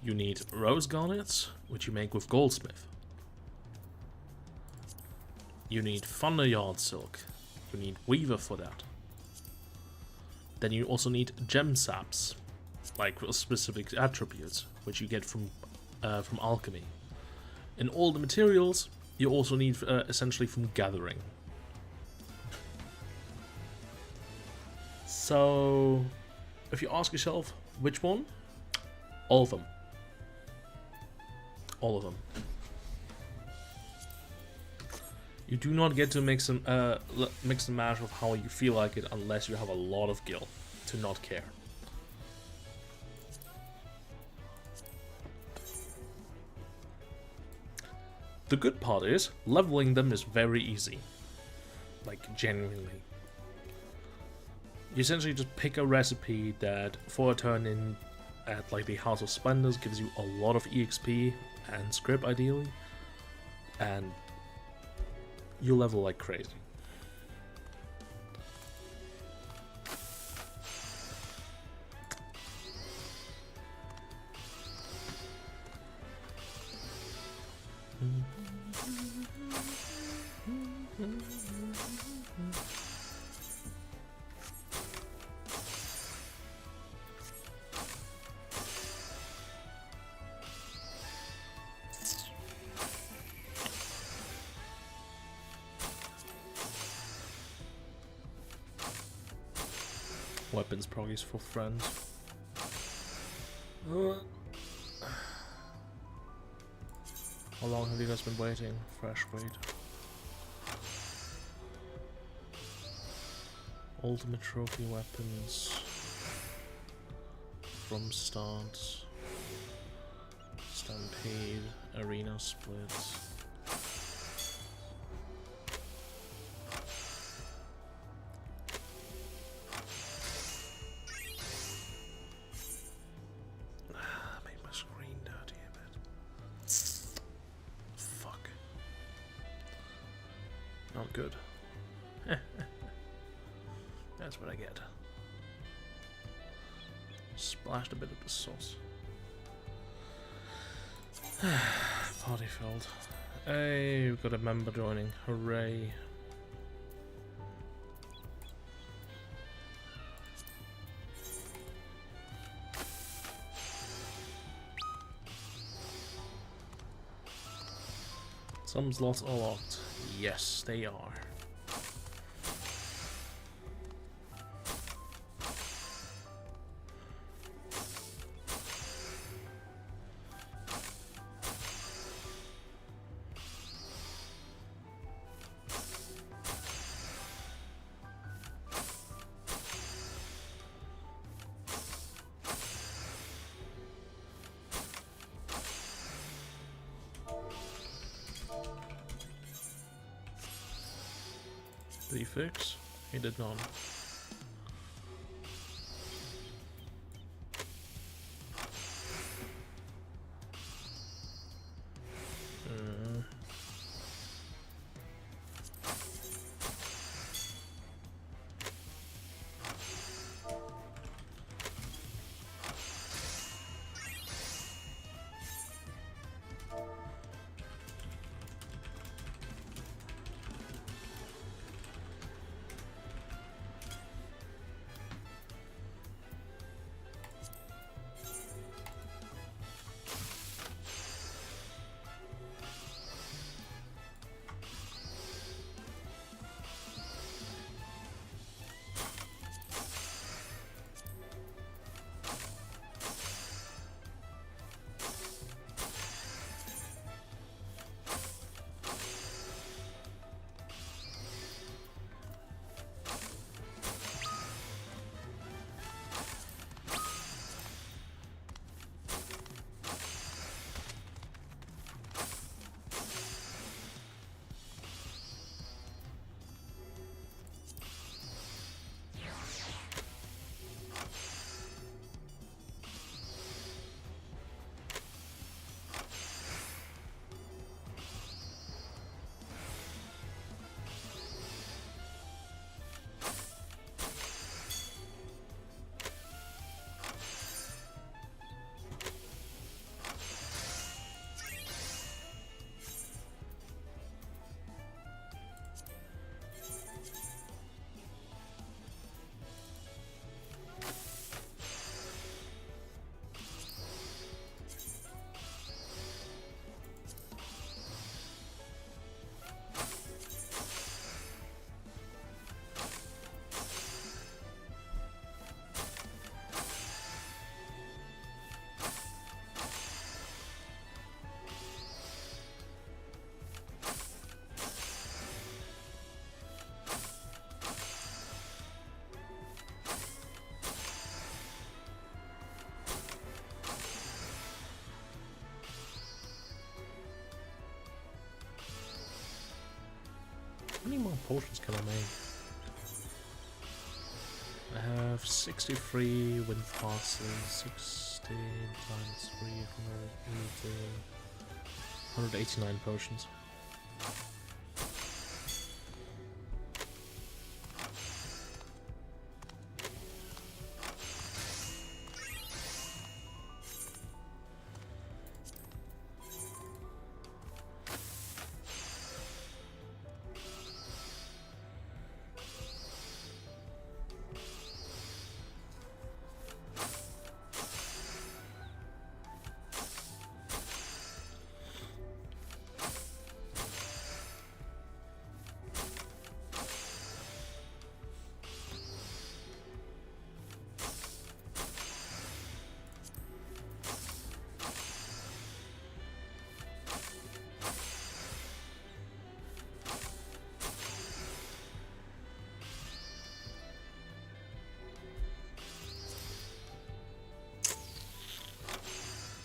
You need rose garnets, which you make with goldsmith. You need Thunderyard silk. You need weaver for that. Then you also need gem saps, like specific attributes, which you get from alchemy. And all the materials you also need essentially from gathering. So, if you ask yourself which one, all of them. All of them. You do not get to mix and match with how you feel like it unless you have a lot of gil to not care. The good part is, leveling them is very easy. Like, genuinely. You essentially just pick a recipe that, for a turn in at like the House of Splendors, gives you a lot of EXP and script ideally, and you level like crazy. Weapons proggies for friends. How long have you guys been waiting? Fresh wait. Ultimate trophy weapons. From start. Stampede. Arena splits. Not good. That's what I get. Splashed a bit of the sauce. Party filled. Hey, we've got a member joining. Hooray. Some slots are locked. Yes, they are. Did he fix? He did not. How many more potions can I make? I have 63 wind passes, 16 times 3, 189 potions.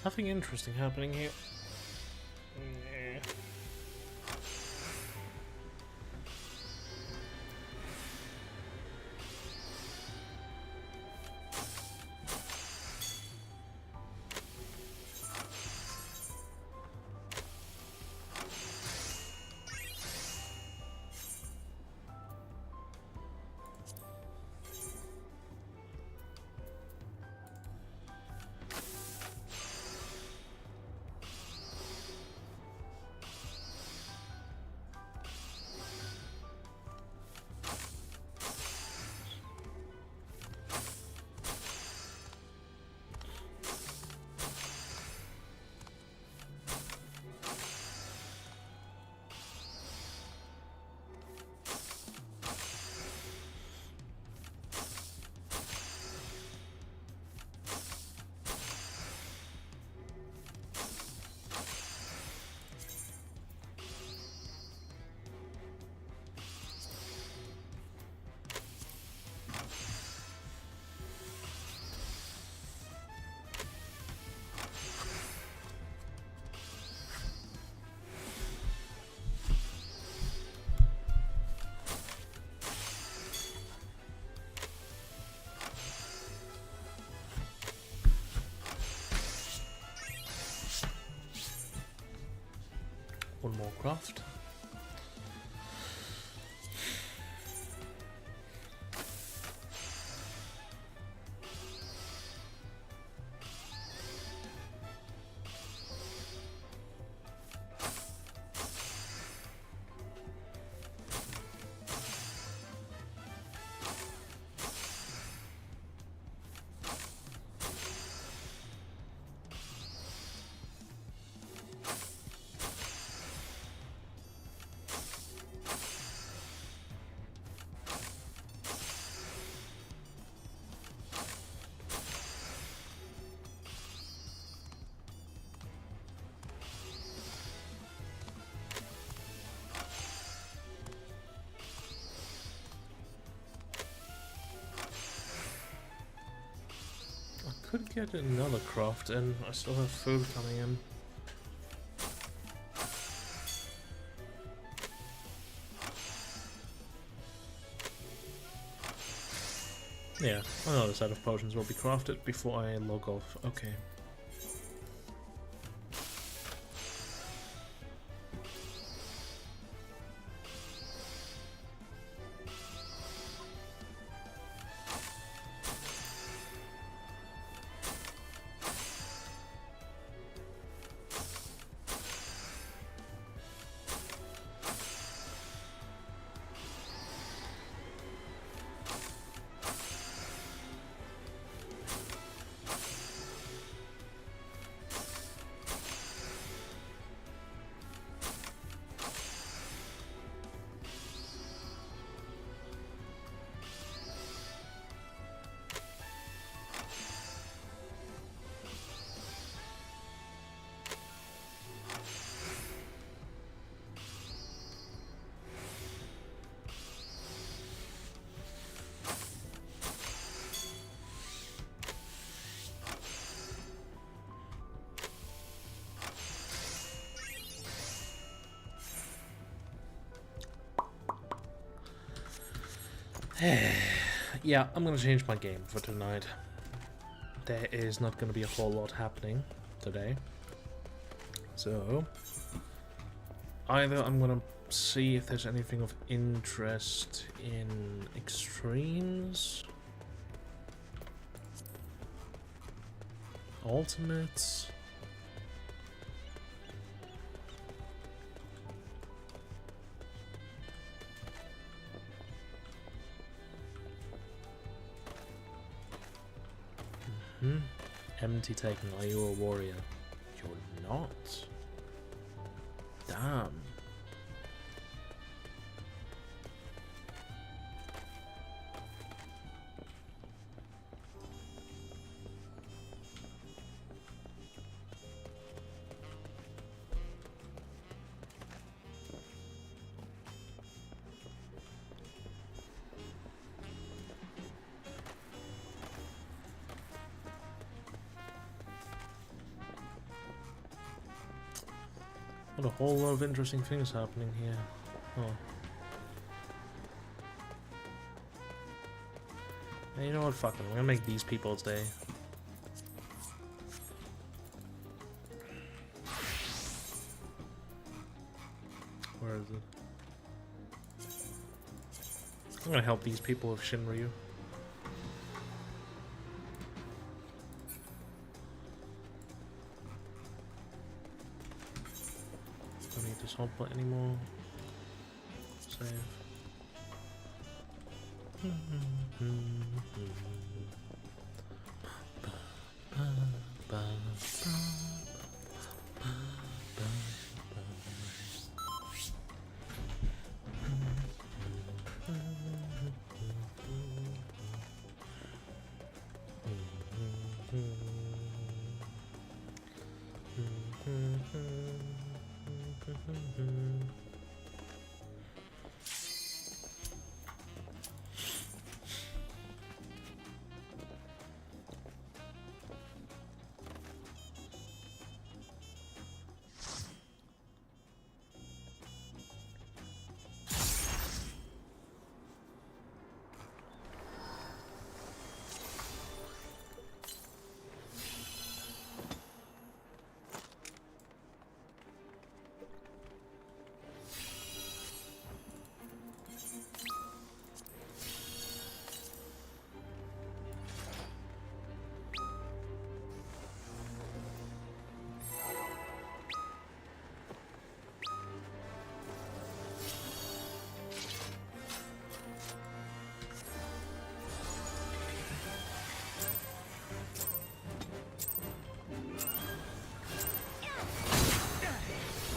Nothing interesting happening here. Yeah. one more craft. Could get another craft and I still have food coming in. Yeah, another set of potions will be crafted before I log off. Okay. Yeah, I'm gonna change my game for tonight. There is not gonna be a whole lot happening today. So, either I'm gonna see if there's anything of interest in extremes, ultimates, empty taking. Are you a warrior? You're not. Damn. What a whole lot of interesting things happening here. Oh. Hey, you know what? Fuck it. I'm gonna make these people's day. Where is it? I'm gonna help these people with Shinryu. Don't need this whole plate anymore. Save.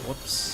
Whoops.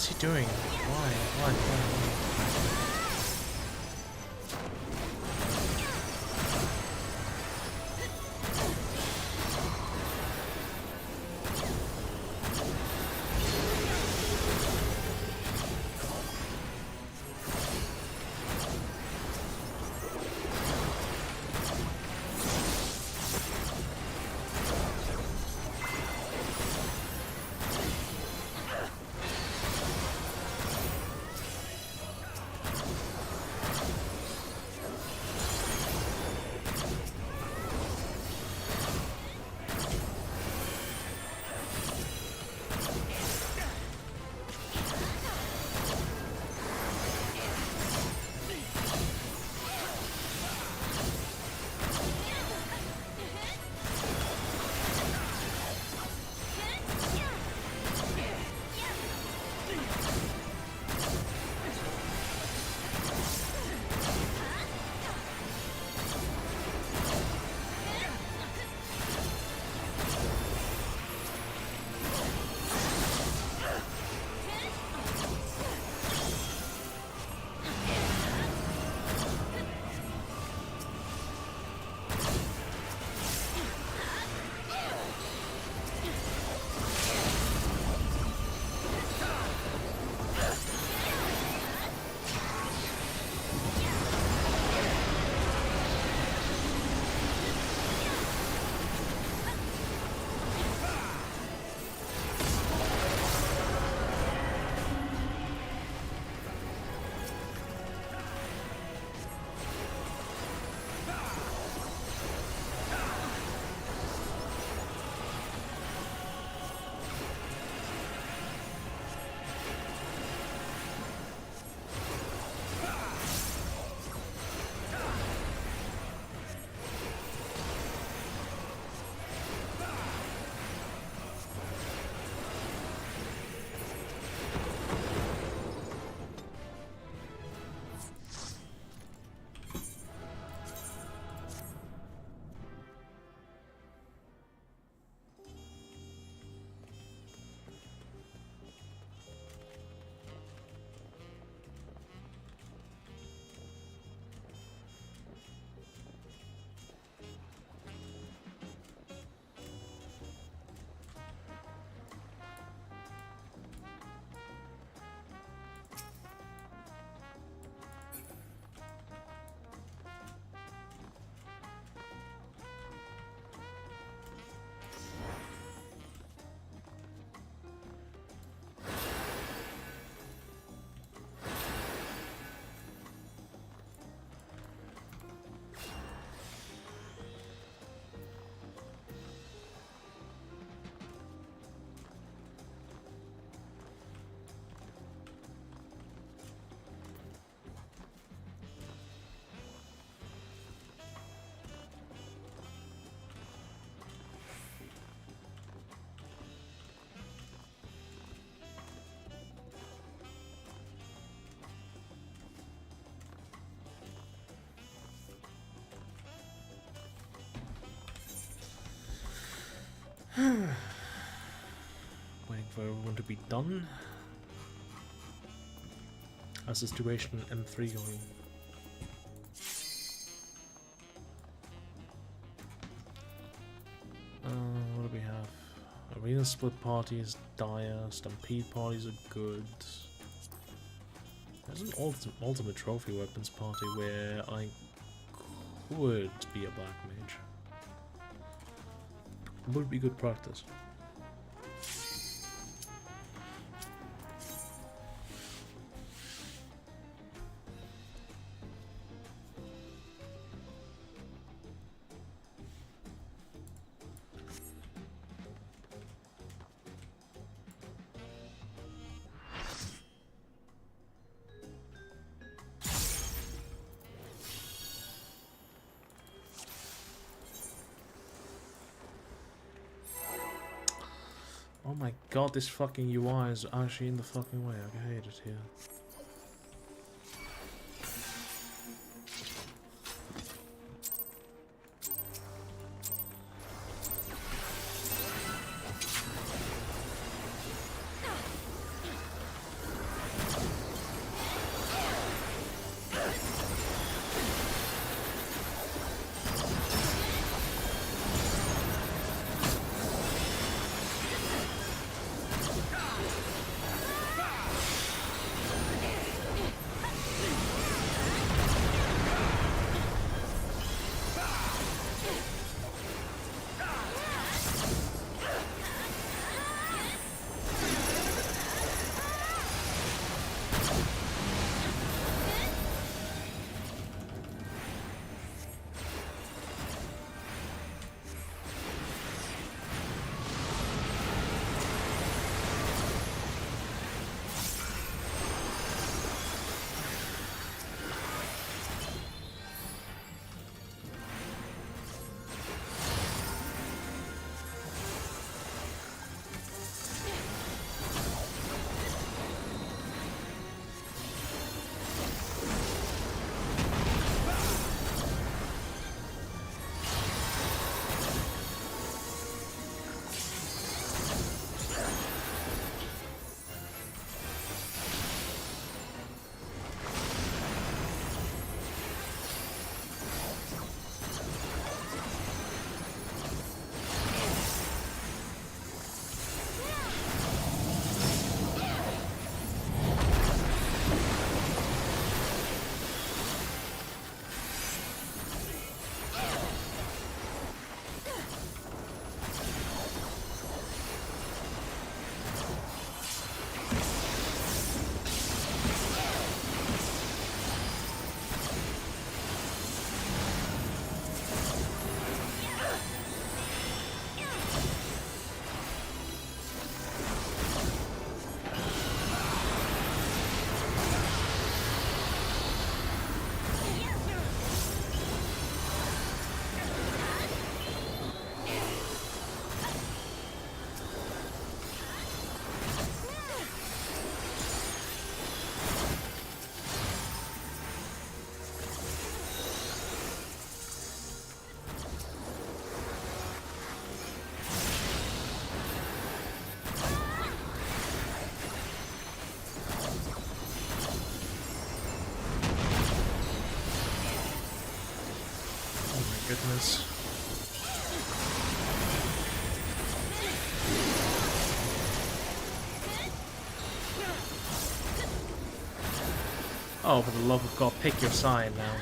he doing? Why? Waiting for everyone to be done. How's the situation M3 going? What do we have? Arena split parties, dire, stampede parties are good. There's an ultimate trophy weapons party where I could be a black mage. Would be good practice. Oh my god, this fucking UI is actually in the fucking way. I hate it here. goodness. Oh, for the love of God, pick your side now.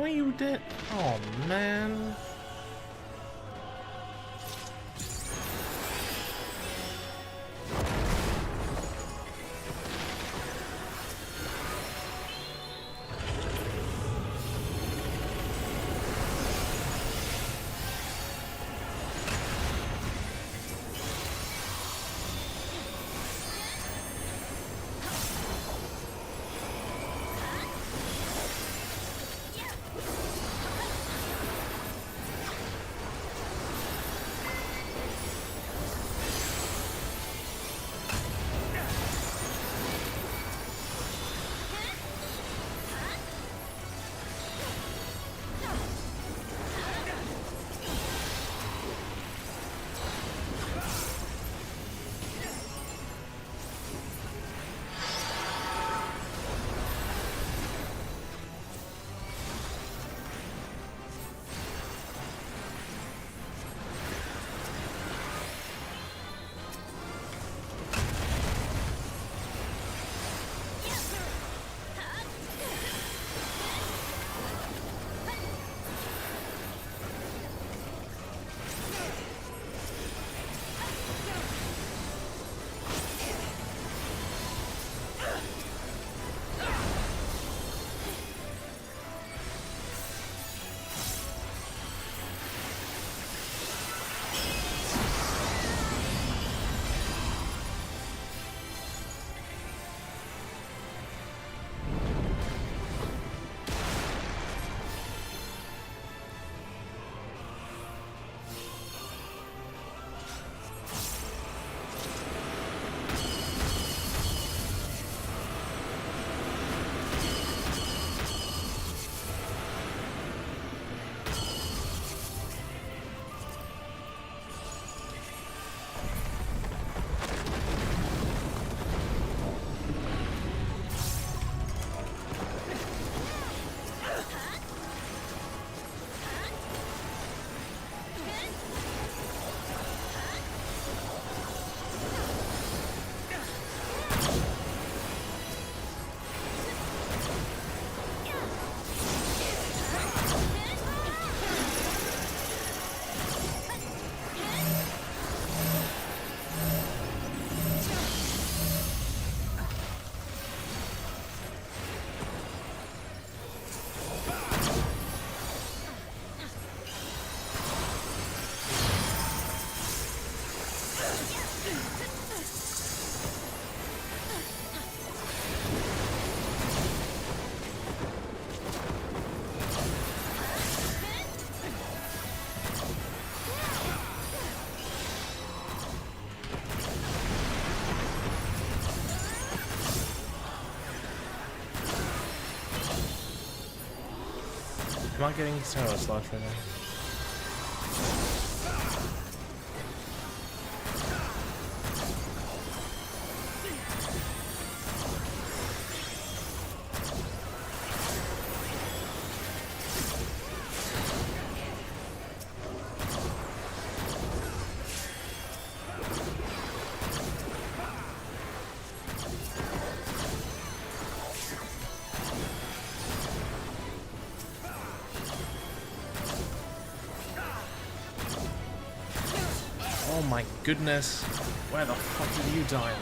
Why you dead? Oh man. Am I getting Terror Slash right now? Oh my goodness, where the fuck did you die?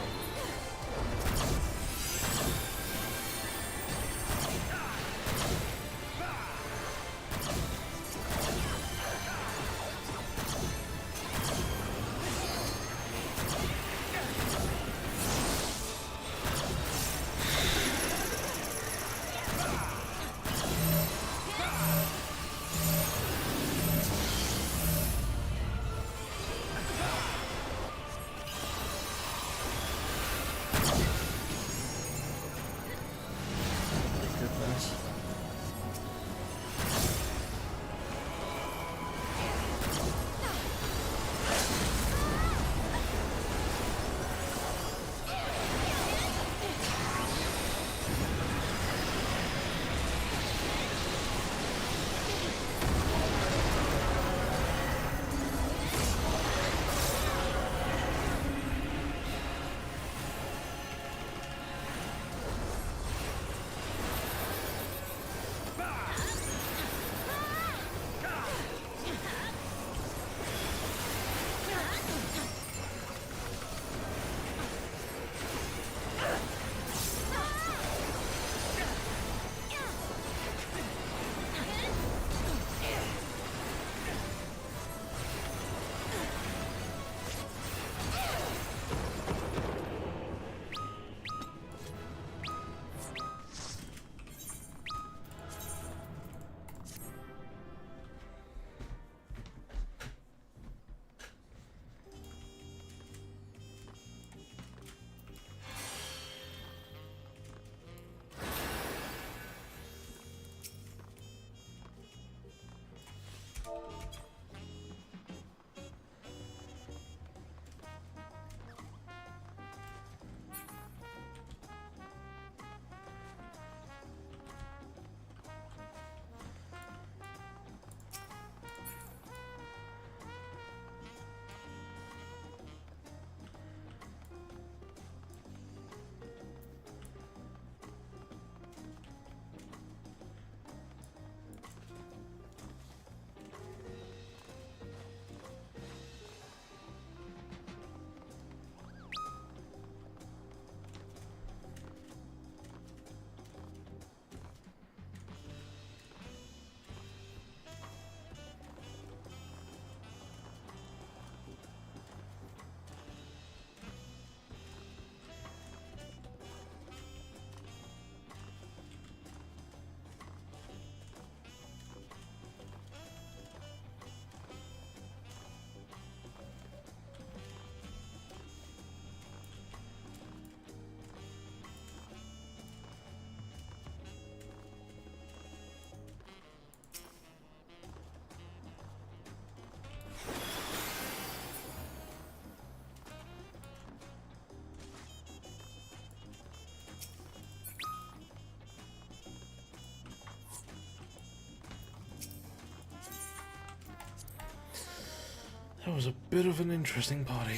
That was a bit of an interesting party.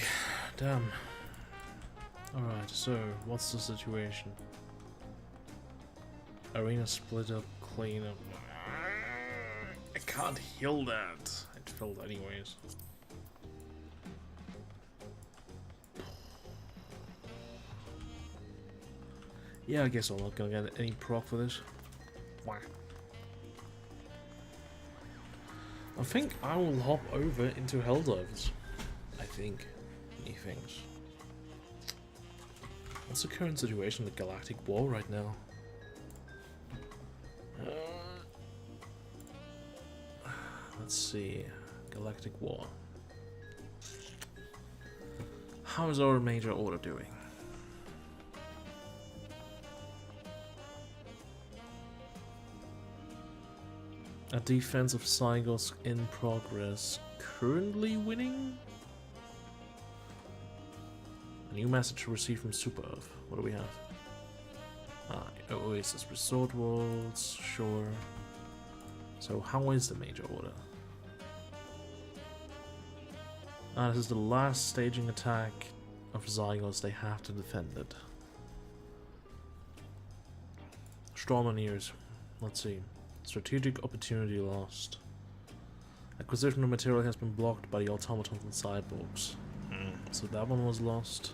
Damn. Alright, so what's the situation? Arena split up, clean up. I can't heal that. It filled anyways. Yeah, I guess I'm not gonna get any proc for this. Wah. I think I will hop over into Helldivers. I think. Methinks. What's the current situation with Galactic War right now? Let's see. Galactic War. How is our major order doing? A defensive Zygos in progress. Currently winning? A new message received from Super Earth. What do we have? Oasis Resort Worlds, sure. So how is the major order? This is the last staging attack of Zygos. They have to defend it. Stormoniers. Let's see. Strategic opportunity lost. Acquisition of material has been blocked by the automatons and cyborgs. So that one was lost.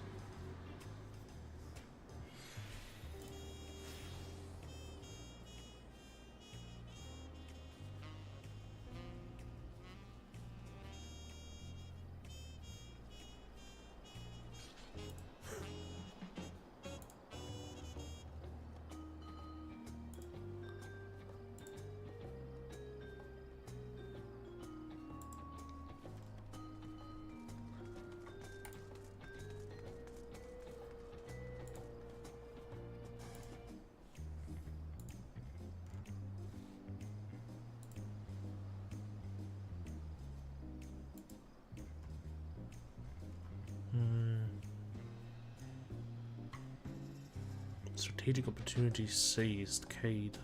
Strategic opportunity seized. Cade.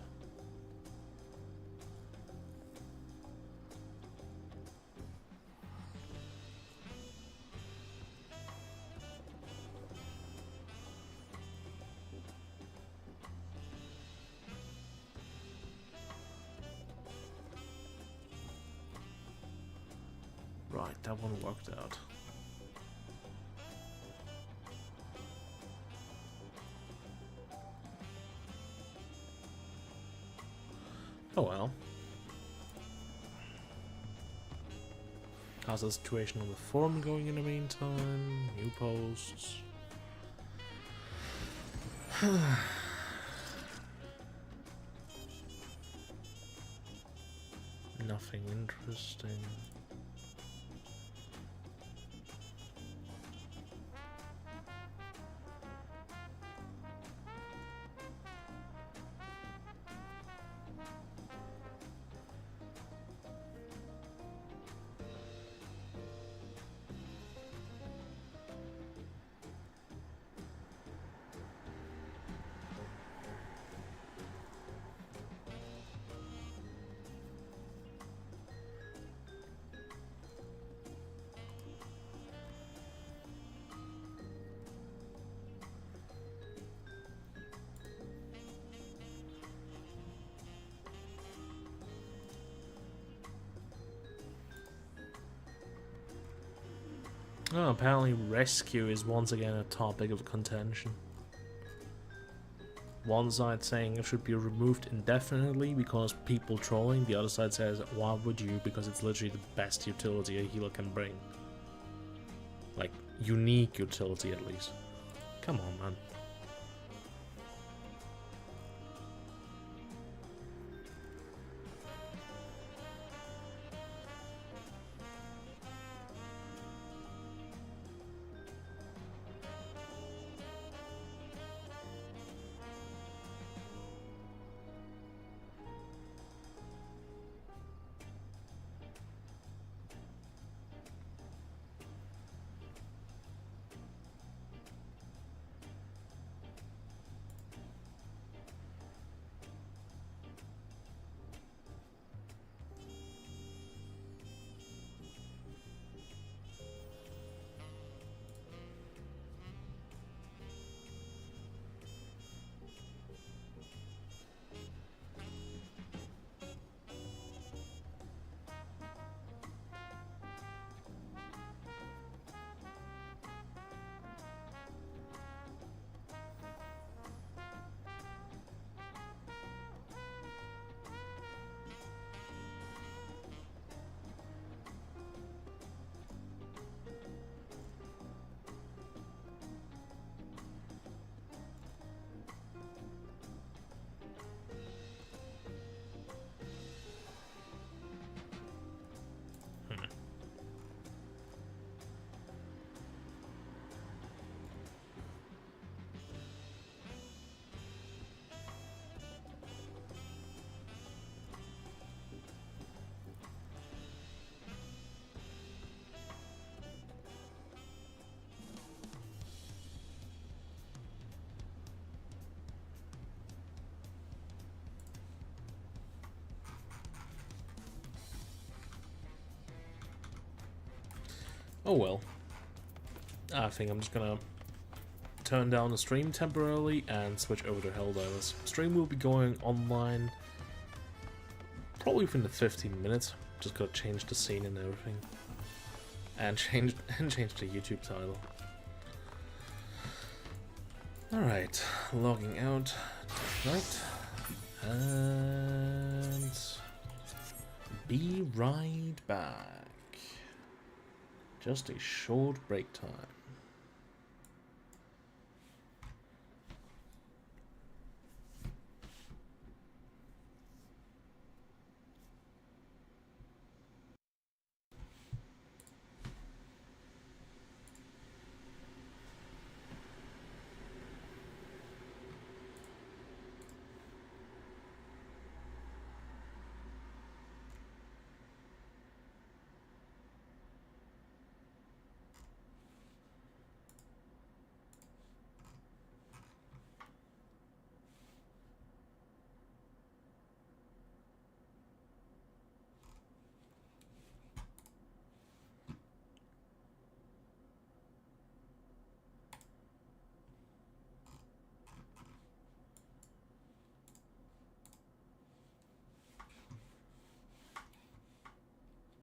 Right, that one worked out. Oh well. How's the situation on the forum going in the meantime? New posts. Nothing interesting. Oh, apparently rescue is once again a topic of contention. One side saying it should be removed indefinitely because people trolling, the other side says, why would you? Because it's literally the best utility a healer can bring. Like, unique utility at least. Come on, man. Oh well. I think I'm just gonna turn down the stream temporarily and switch over to Helldivers. Stream will be going online probably within the 15 minutes. Just gotta change the scene and everything. And change the YouTube title. Alright, logging out. Right. And be right back. Just a short break time.